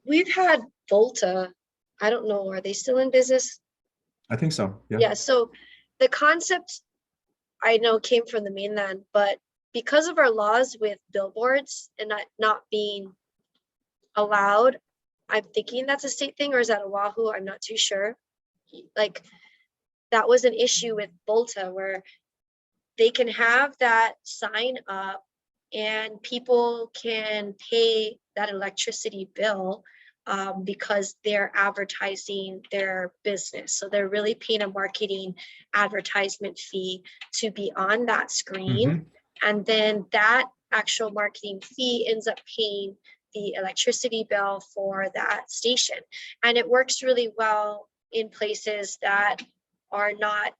we've had Volta. I don't know, are they still in business? I think so. Yeah. Yeah. So the concept I know came from the mainland, but because of our laws with billboards and not being allowed, I'm thinking that's a state thing, or is that Oahu? I'm not too sure. Like that was an issue with Volta where they can have that sign up and people can pay that electricity bill because they're advertising their business. So they're really paying a marketing advertisement fee to be on that screen. And then that actual marketing fee ends up paying the electricity bill for that station. And it works really well in places that are not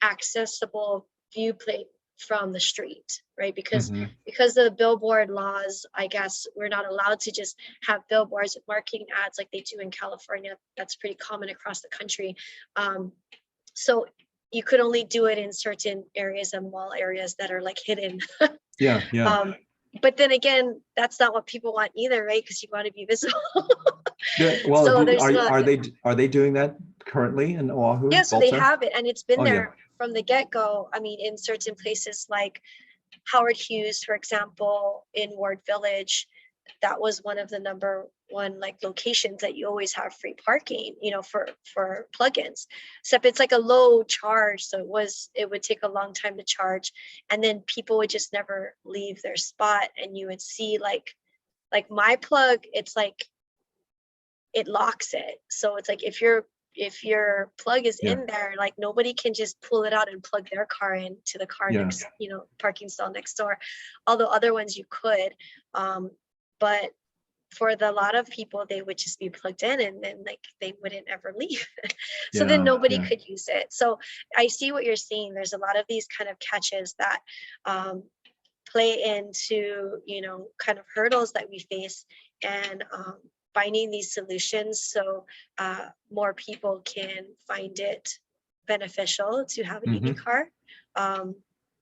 accessible viewplate from the street, right? Because Hmm. of the billboard laws, I guess we're not allowed to just have billboards and marketing ads like they do in California. That's pretty common across the country. So you could only do it in certain areas and mall areas that are like hidden. Yeah, yeah. But then again, that's not what people want either, right? Because you want to be visible. Well, So there's not. are they doing that currently in Oahu, Yeah, so they Volta? have it, and it's been Oh yeah. there from the get-go. I mean, in certain places like Howard Hughes, for example, in Ward Village, that was one of the number one like locations that you always have free parking, for plugins. Except it's like a low charge, so it would take a long time to charge, and then people would just never leave their spot, and you would see like my plug, it's like it locks it. So it's like if your plug is Yeah, in there, like nobody can just pull it out and plug their car into the car yeah, next, parking stall next door. Although other ones you could, but for the lot of people, they would just be plugged in and then like they wouldn't ever leave. So then yeah, nobody yeah. could use it. So I see what you're saying. There's a lot of these kind of catches that play into, kind of hurdles that we face, and finding these solutions so more people can find it beneficial to have an EV Hmm. car,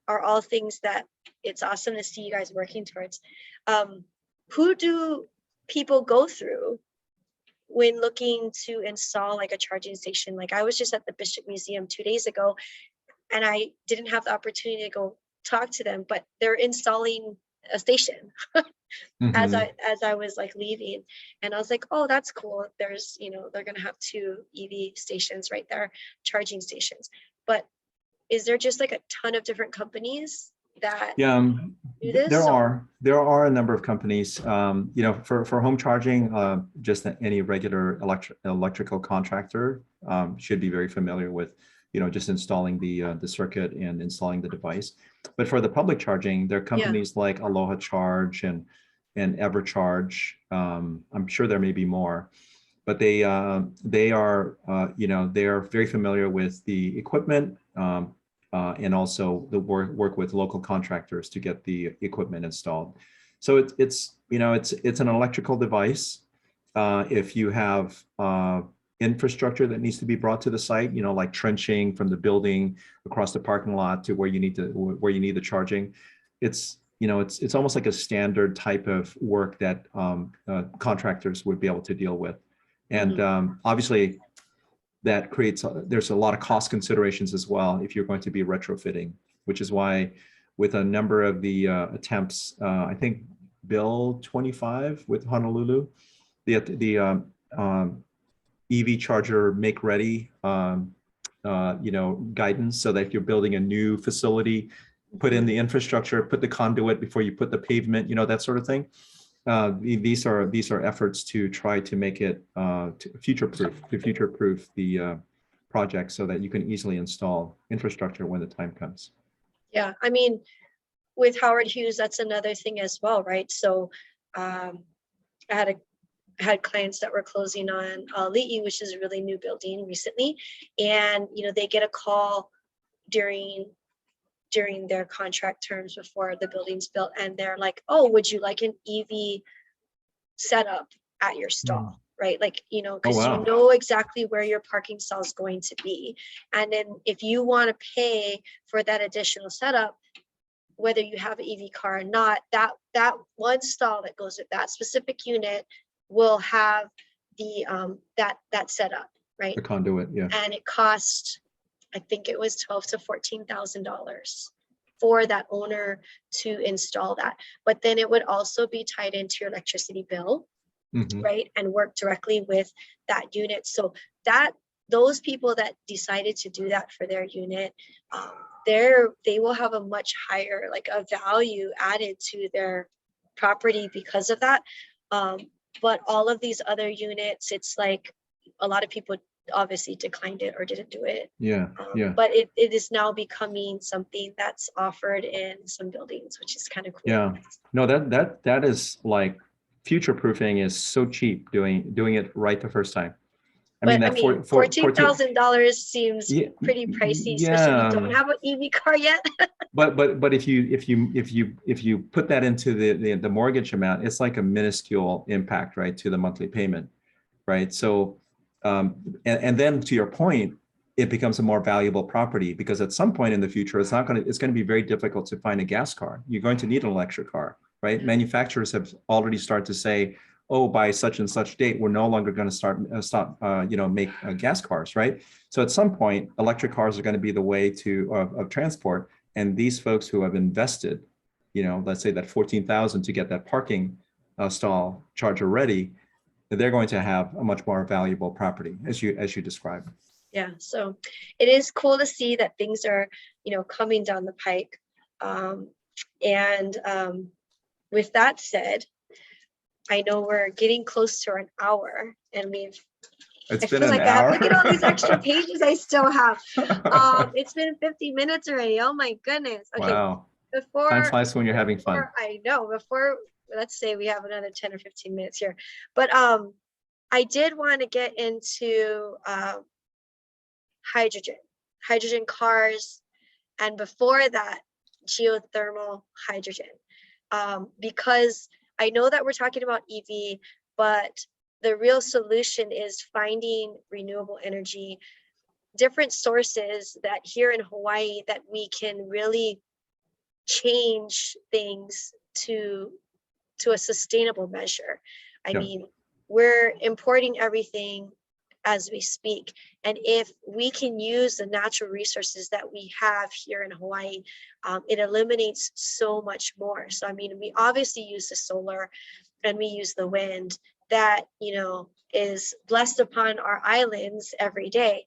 are all things that it's awesome to see you guys working towards. Who do people go through when looking to install like a charging station? Like I was just at the Bishop Museum 2 days ago, and I didn't have the opportunity to go talk to them, but they're installing a station as Hmm. I was like leaving, and I was like, oh, that's cool. There's, they're gonna have 2 EV stations right there, charging stations. But is there just like a ton of different companies that Yeah, do there this, or? are a number of companies. For home charging, just any regular electrical contractor should be very familiar with, just installing the circuit and installing the device. But for the public charging, there are Yeah, companies like Aloha Charge and EverCharge. I'm sure there may be more, but they are they are very familiar with the equipment. And also the work with local contractors to get the equipment installed. So it's an electrical device. If you have infrastructure that needs to be brought to the site, like trenching from the building across the parking lot to where you need the charging, it's almost like a standard type of work that contractors would be able to deal with. And obviously there's a lot of cost considerations as well if you're going to be retrofitting, which is why with a number of the attempts, I think Bill 25 with Honolulu, the EV charger make ready, guidance, so that if you're building a new facility, put in the infrastructure, put the conduit before you put the pavement, that sort of thing. These are efforts to try to make it future-proof the project so that you can easily install infrastructure when the time comes. Yeah, I mean, with Howard Hughes, that's another thing as well, right? So I had clients that were closing on Li'i, which is a really new building recently, and they get a call during their contract terms before the building's built, and they're like, oh, would you like an EV setup at your stall? Right? Like, Oh, because wow. you know exactly where your parking stall is going to be. And then if you want to pay for that additional setup, whether you have an EV car or not, that one stall that goes with that specific unit will have the that setup, right? The conduit, yeah. And it cost, I think it was $12,000 to $14,000 for that owner to install that. But then it would also be tied into your electricity bill, right? And work directly with that unit. So those people that decided to do that for their unit, they will have a much higher, like a value added to their property because of that. But all of these other units, it's like a lot of people obviously declined it or didn't do it. Yeah. Yeah. But it is now becoming something that's offered in some buildings, which is kind of cool. Yeah. No, that is like future proofing is so cheap doing it right the first time. But I mean, $14,000 seems yeah, pretty pricey, especially if you don't yeah. have an EV car yet. But if you put that into the mortgage amount, it's like a minuscule impact, right, to the monthly payment, right? So, and then to your point, it becomes a more valuable property because at some point in the future, it's going to be very difficult to find a gas car. You're going to need an electric car, right? Manufacturers have already started to say, oh, by such and such date, we're no longer going to make gas cars, right? So at some point, electric cars are going to be the way of transport. And these folks who have invested, let's say that 14,000 to get that parking stall charger ready, they're going to have a much more valuable property, as you described. Yeah, so it is cool to see that things are, coming down the pike. With that said, I know we're getting close to an hour, and It's I been feel an like hour. look at all these extra pages I still have. It's been 50 minutes already. Oh my goodness. Okay. Wow. Time flies when you're having fun. I know. Let's say we have another 10 or 15 minutes here. But I did want to get into hydrogen cars, and before that, geothermal hydrogen. Because I know that we're talking about EV, but the real solution is finding renewable energy, different sources that here in Hawaii that we can really change things to a sustainable measure. I mean, we're importing everything as we speak. And if we can use the natural resources that we have here in Hawaii, it eliminates so much more. So, I mean, we obviously use the solar and we use the wind that, is blessed upon our islands every day.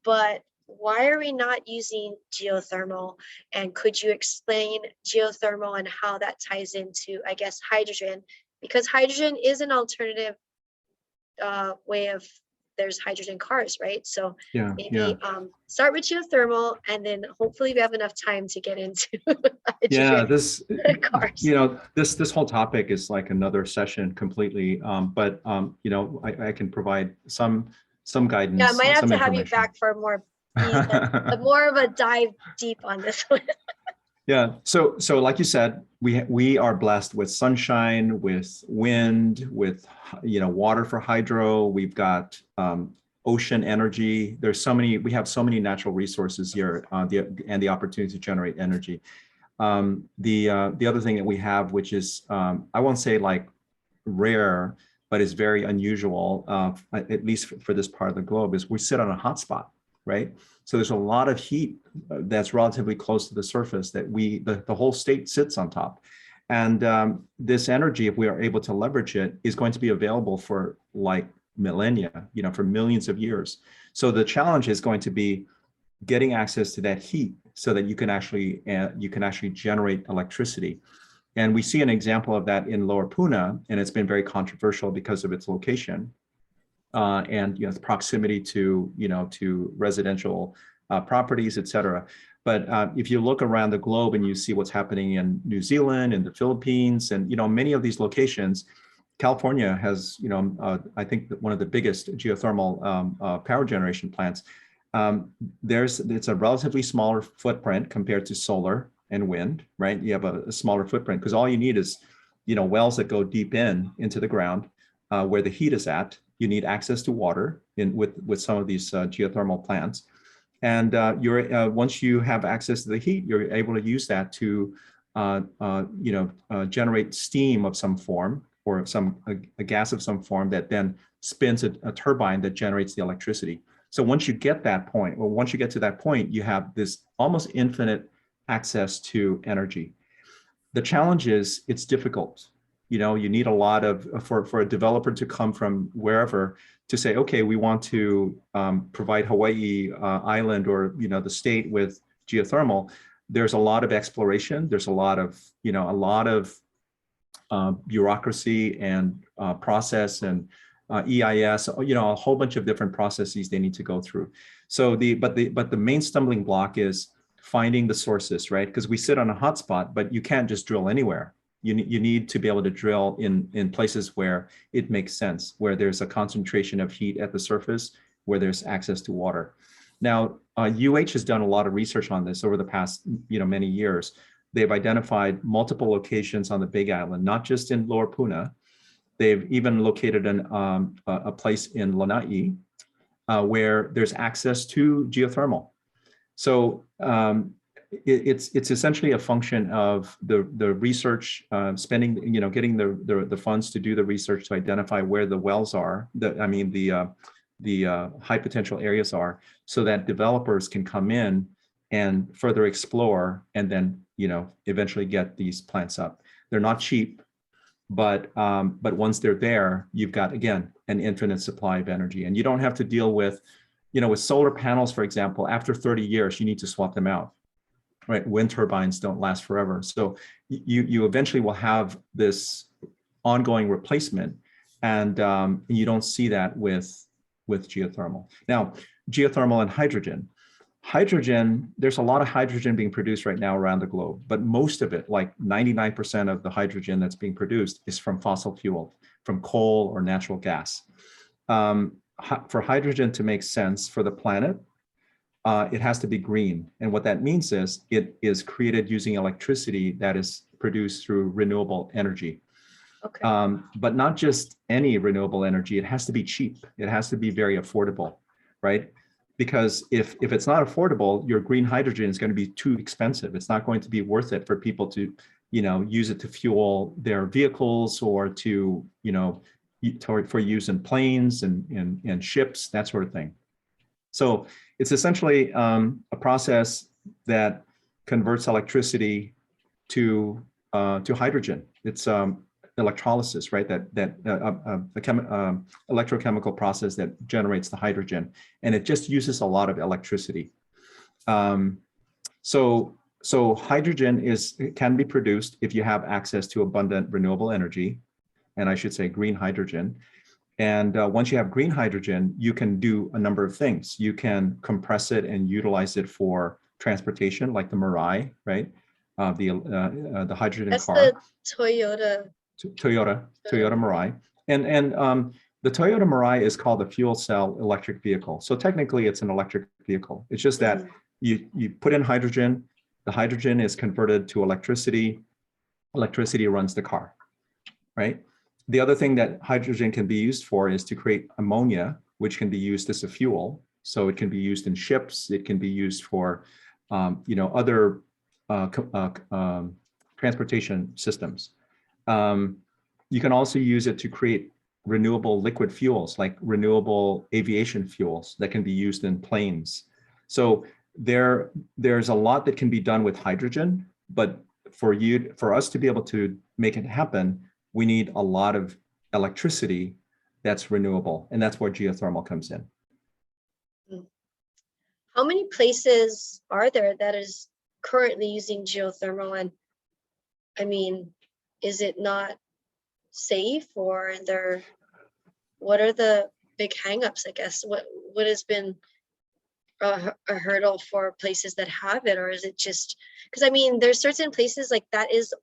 But why are we not using geothermal? And could you explain geothermal and how that ties into, I guess, hydrogen? Because hydrogen is an alternative way of, there's hydrogen cars, right? So maybe start with geothermal, and then hopefully we have enough time to get into hydrogen cars. This whole topic is like another session completely. But I can provide some guidance. Yeah, I might have to have you back for more of a dive deep on this one. Yeah. So like you said, we are blessed with sunshine, with wind, with water for hydro. We've got ocean energy. We have so many natural resources here, and the opportunity to generate energy. The other thing that we have, which is I won't say like rare, but is very unusual, at least for this part of the globe, is we sit on a hotspot, right? So there's a lot of heat that's relatively close to the surface that the whole state sits on top. And this energy, if we are able to leverage it, is going to be available for like millennia, for millions of years. So the challenge is going to be getting access to that heat so that you can actually generate electricity. And we see an example of that in Lower Puna, and it's been very controversial because of its location. And the proximity to residential properties, et cetera. But if you look around the globe and you see what's happening in New Zealand and the Philippines, and many of these locations, California has I think one of the biggest geothermal power generation plants. It's a relatively smaller footprint compared to solar and wind, right? You have a smaller footprint because all you need is wells that go deep into the ground where the heat is at. You need access to water with some of these geothermal plants, and once you have access to the heat, you're able to use that to generate steam of some form or a gas of some form that then spins a turbine that generates the electricity. So once you get to that point, you have this almost infinite access to energy. The challenge is it's difficult. You need a lot for a developer to come from wherever to say, okay, we want to provide Hawaii island or the state with geothermal. There's a lot of exploration. There's a lot of bureaucracy and process and EIS, a whole bunch of different processes they need to go through. So but the main stumbling block is finding the sources, right? Because we sit on a hotspot, but you can't just drill anywhere. You need to be able to drill in places where it makes sense, where there's a concentration of heat at the surface, where there's access to water. Now, UH has done a lot of research on this over the past, many years. They've identified multiple locations on the Big Island, not just in Lower Puna. They've even located a place in Lanai where there's access to geothermal. So it's essentially a function of the research spending, getting the funds to do the research to identify where the wells are, the high potential areas are, so that developers can come in and further explore and then, eventually get these plants up. They're not cheap, but once they're there, you've got, again, an infinite supply of energy. And you don't have to deal with, with solar panels, for example, after 30 years, you need to swap them out, right? Wind turbines don't last forever. So you eventually will have this ongoing replacement, and you don't see that with geothermal. Now, geothermal and hydrogen. Hydrogen, there's a lot of hydrogen being produced right now around the globe, but most of it, like 99% of the hydrogen that's being produced, is from fossil fuel, from coal or natural gas. For hydrogen to make sense for the planet, it has to be green. And what that means is it is created using electricity that is produced through renewable energy. Okay. But not just any renewable energy, it has to be cheap. It has to be very affordable, right? Because if it's not affordable, your green hydrogen is going to be too expensive. It's not going to be worth it for people to, use it to fuel their vehicles or to, for use in planes and ships, that sort of thing. So it's essentially a process that converts electricity to hydrogen. It's electrolysis, right? Electrochemical process that generates the hydrogen, and it just uses a lot of electricity. So hydrogen can be produced if you have access to abundant renewable energy, and I should say green hydrogen. And once you have green hydrogen, you can do a number of things. You can compress it and utilize it for transportation, like the Mirai, right? The hydrogen car. That's the Toyota Mirai. And the Toyota Mirai is called a fuel cell electric vehicle. So technically it's an electric vehicle. It's just that you put in hydrogen, the hydrogen is converted to electricity runs the car, right? The other thing that hydrogen can be used for is to create ammonia, which can be used as a fuel. So it can be used in ships, it can be used for other transportation systems. You can also use it to create renewable liquid fuels, like renewable aviation fuels that can be used in planes. So there's a lot that can be done with hydrogen, but for us to be able to make it happen, we need a lot of electricity that's renewable, and that's where geothermal comes in. How many places are there that is currently using geothermal? And I mean, is it not safe, or what are the big hangups, I guess? What has been a hurdle for places that have it? Or is it just because, I mean, there's certain places like that is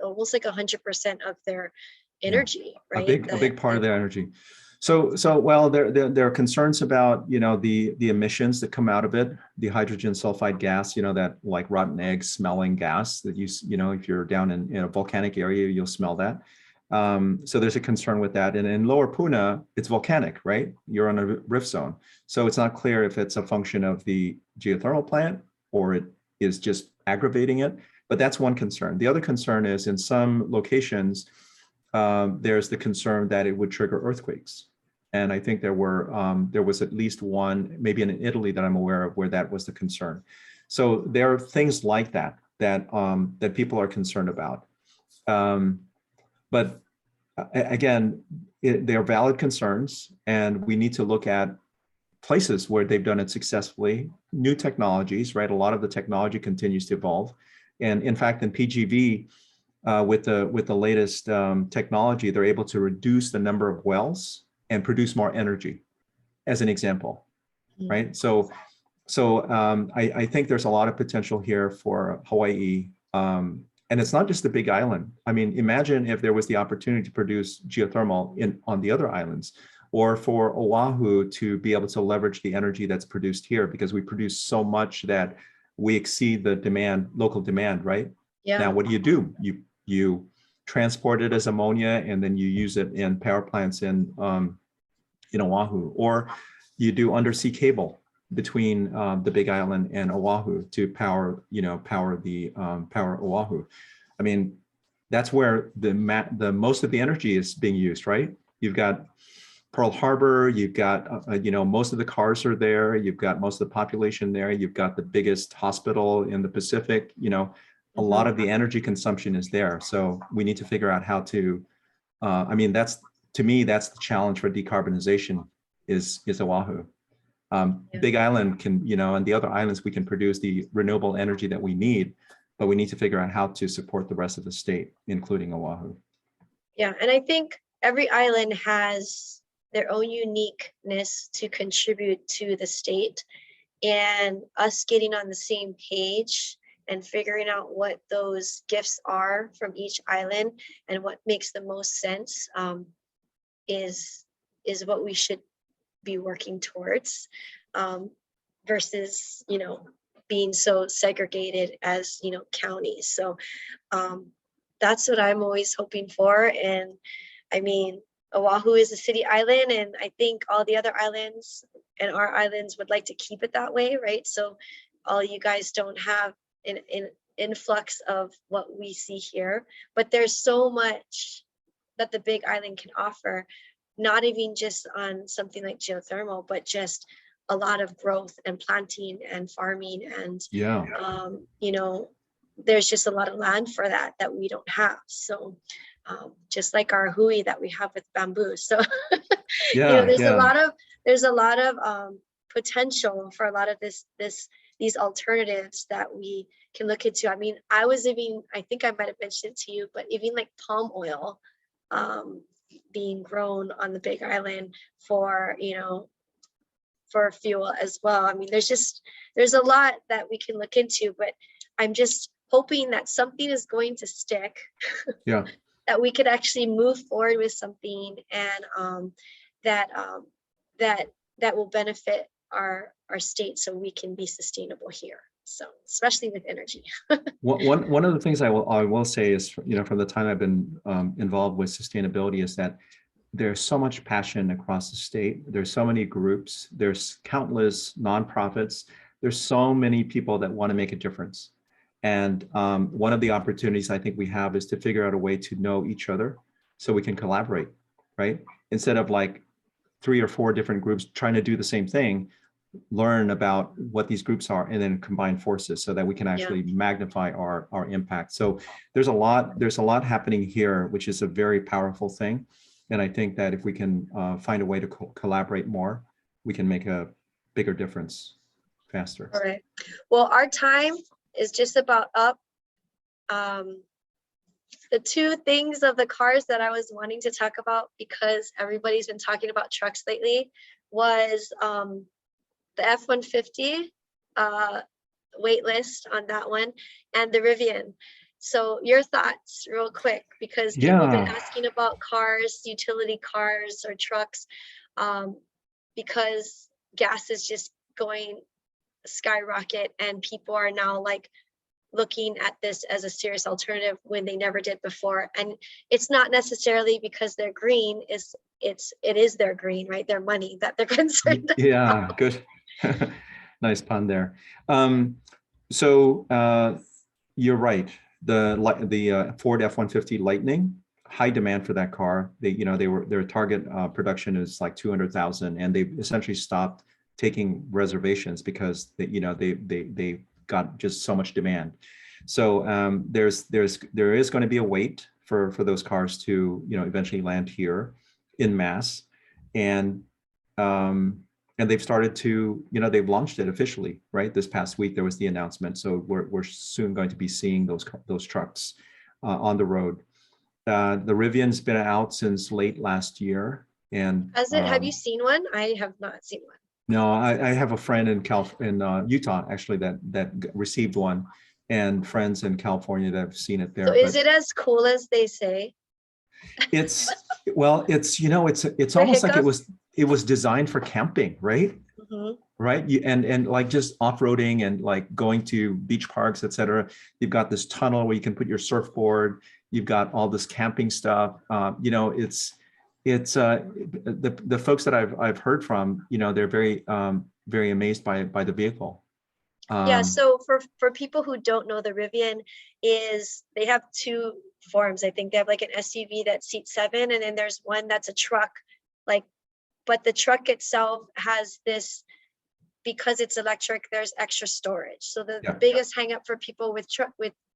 almost like 100% of their energy, right? A big part of their energy. So well, there are concerns about, the emissions that come out of it, the hydrogen sulfide gas, that like rotten egg smelling gas that if you're down in a volcanic area, you'll smell that. So there's a concern with that. And in Lower Puna, it's volcanic, right? You're on a rift zone. So it's not clear if it's a function of the geothermal plant or it is just aggravating it. But that's one concern. The other concern is in some locations, there's the concern that it would trigger earthquakes. And I think there was at least one, maybe in Italy that I'm aware of, where that was the concern. So there are things like that people are concerned about. But again, they're valid concerns, and we need to look at places where they've done it successfully, new technologies, right? A lot of the technology continues to evolve. And in fact, in PGV, with the latest technology, they're able to reduce the number of wells and produce more energy, as an example, Mm. right? I think there's a lot of potential here for Hawaii. And it's not just the Big Island. I mean, imagine if there was the opportunity to produce geothermal on the other islands, or for Oahu to be able to leverage the energy that's produced here, because we produce so much that we exceed the demand, local demand, right? Yeah. Now, what do? You transport it as ammonia, and then you use it in power plants in Oahu, or you do undersea cable between the Big Island and Oahu to power Oahu. I mean, that's where the most of the energy is being used, right? You've got Pearl Harbor, you've got most of the cars are there, you've got most of the population there, you've got the biggest hospital in the Pacific. A lot of the energy consumption is there. So we need to figure out how to. I mean, to me, that's the challenge for decarbonization is Oahu. Yeah. Big Island can, and the other islands, we can produce the renewable energy that we need, but we need to figure out how to support the rest of the state, including Oahu. Yeah, and I think every island has their own uniqueness to contribute to the state, and us getting on the same page and figuring out what those gifts are from each island and what makes the most sense is what we should be working towards, versus being so segregated as counties. So that's what I'm always hoping for. And I mean, Oahu is a city island, and I think all the other islands and our islands would like to keep it that way, right? So all you guys don't have an influx of what we see here, but there's so much that the Big Island can offer, not even just on something like geothermal, but just a lot of growth and planting and farming, and there's just a lot of land for that we don't have. So just like our hui that we have with bamboo. So there's a lot of potential for a lot of these alternatives that we can look into. I mean, I think I might have mentioned it to you, but even like palm oil being grown on the Big Island for fuel as well. I mean, there's a lot that we can look into, but I'm just hoping that something is going to stick. Yeah. That we could actually move forward with something, and that will benefit our state, so we can be sustainable here. So especially with energy. One of the things I will say is, from the time I've been involved with sustainability, is that there's so much passion across the state. There's so many groups. There's countless nonprofits. There's so many people that want to make a difference. And one of the opportunities I think we have is to figure out a way to know each other so we can collaborate, right? Instead of like 3 or 4 different groups trying to do the same thing, learn about what these groups are and then combine forces so that we can actually magnify our impact. So there's a lot happening here, which is a very powerful thing. And I think that if we can find a way to collaborate more, we can make a bigger difference faster. All right. Well, our time is just about up. The 2 things of the cars that I was wanting to talk about, because everybody's been talking about trucks lately, was the F-150 wait list on that one, and the Rivian. So your thoughts real quick, because people have been asking about cars, utility cars or trucks, because gas is just going skyrocket, and people are now like looking at this as a serious alternative when they never did before. And it's not necessarily because they're green, it is their green, right? Their money that they're concerned about. Yeah, good. Nice pun there. So you're right. The Ford F-150 Lightning, high demand for that car. Their target production is like 200,000, and they essentially stopped taking reservations because they got just so much demand. So there is going to be a wait for those cars to eventually land here in mass, and they've started to they've launched it officially, right? This past week there was the announcement, so we're soon going to be seeing those trucks on the road. The Rivian's been out since late last year, And Have you seen one? I have not seen one. no, I have a friend in Utah actually that received one, and friends in California that have seen it there. So is But it as cool as they say? it's well, it's it's The almost like hiccup? it was designed for camping, right? Mhm. Right. And like just off-roading and like going to beach parks, etc. You've got this tunnel where you can put your surfboard. You've got all this camping stuff. It's the folks that I've heard from, they're very amazed by the vehicle. Yeah, so for people who don't know, the Rivian they have two forms. I think they have like an SUV that seats 7, and then there's one that's a truck, but the truck itself has this, because it's electric, there's extra storage. So the Yeah. biggest hang up for people with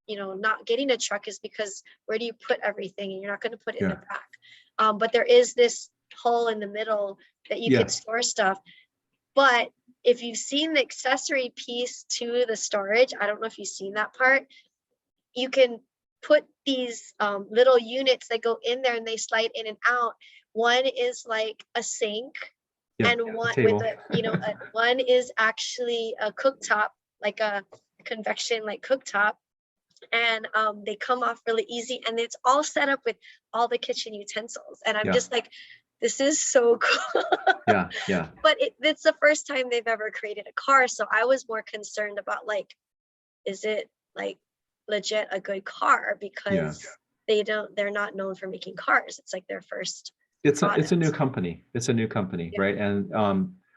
not getting a truck is because where do you put everything, and you're not going to put it in the back. But there is this hole in the middle that you can store stuff. But if you've seen the accessory piece to the storage, I don't know if you've seen that part, you can put these little units that go in there and they slide in and out. One is like a sink, and one with one is actually a cooktop, like a convection like cooktop, and they come off really easy, and it's all set up with all the kitchen utensils, and I'm just like, this is so cool. Yeah. But it's the first time they've ever created a car, so I was more concerned about like, is it like legit a good car, because they're not known for making cars. It's like their first It's a new company. It's a new company, right? And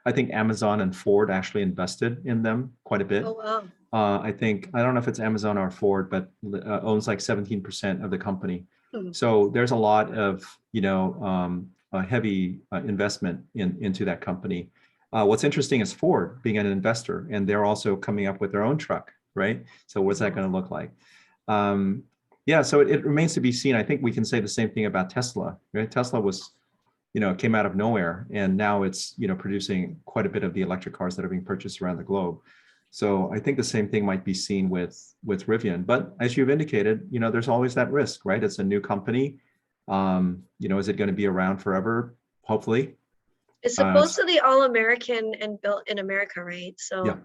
I think Amazon and Ford actually invested in them quite a bit. Oh wow. I don't know if it's Amazon or Ford, but owns like 17% of the company. So there's a lot of heavy investment into that company. What's interesting is Ford being an investor, and they're also coming up with their own truck, right? So what's that going to look like? So it remains to be seen. I think we can say the same thing about Tesla, right? Tesla was, came out of nowhere, and now it's, producing quite a bit of the electric cars that are being purchased around the globe. So I think the same thing might be seen with Rivian. But as you've indicated, there's always that risk, right? It's a new company. Is it going to be around forever? Hopefully. It's supposedly all American and built in America, right? So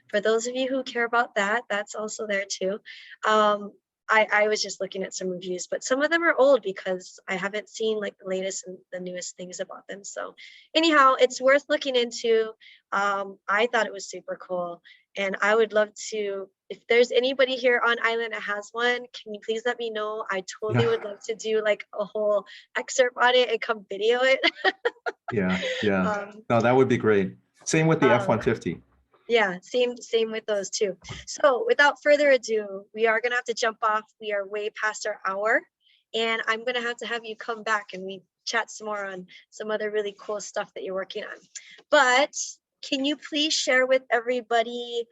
for those of you who care about that, that's also there too. I was just looking at some reviews, but some of them are old because I haven't seen like the latest and the newest things about them. So anyhow, it's worth looking into. I thought it was super cool, and I would love to, if there's anybody here on island that has one, can you please let me know? I totally would love to do like a whole excerpt on it and come video it. No, that would be great. Same with the F-150. Yeah, same with those two. So without further ado, we are gonna have to jump off. We are way past our hour, and I'm gonna have you come back and we chat some more on some other really cool stuff that you're working on. But can you please share with everybody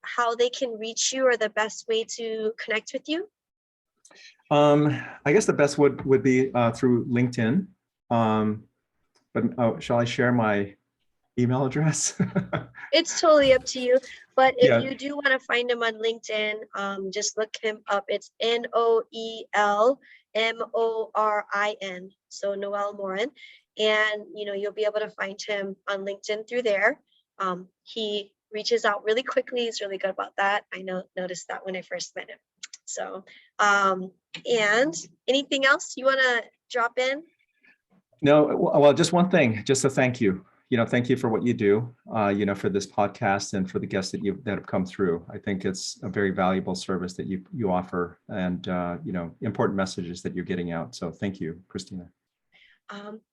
how they can reach you, or the best way to connect with you? I guess the best would be through LinkedIn. But shall I share my email address? It's totally up to you. But if you do want to find him on LinkedIn, just look him up. It's Noel Morin. So Noel Morin. And you'll be able to find him on LinkedIn through there. He reaches out really quickly. He's really good about that. I noticed that when I first met him. So and anything else you want to drop in? No, well, just one thing, just a thank you. Thank you for what you do, for this podcast and for the guests that have come through. I think it's a very valuable service that you offer, and important messages that you're getting out. So thank you, Christina.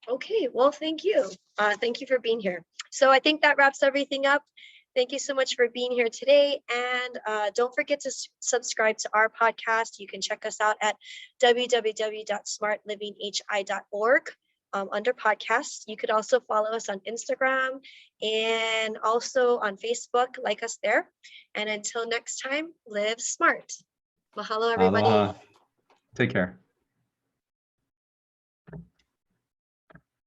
Okay, well, thank you. Thank you for being here. So I think that wraps everything up. Thank you so much for being here today. And don't forget to subscribe to our podcast. You can check us out at www.smartlivinghi.org. Under podcasts. You could also follow us on Instagram and also on Facebook, like us there. And until next time, live smart. Mahalo, everybody. Aloha. Take care.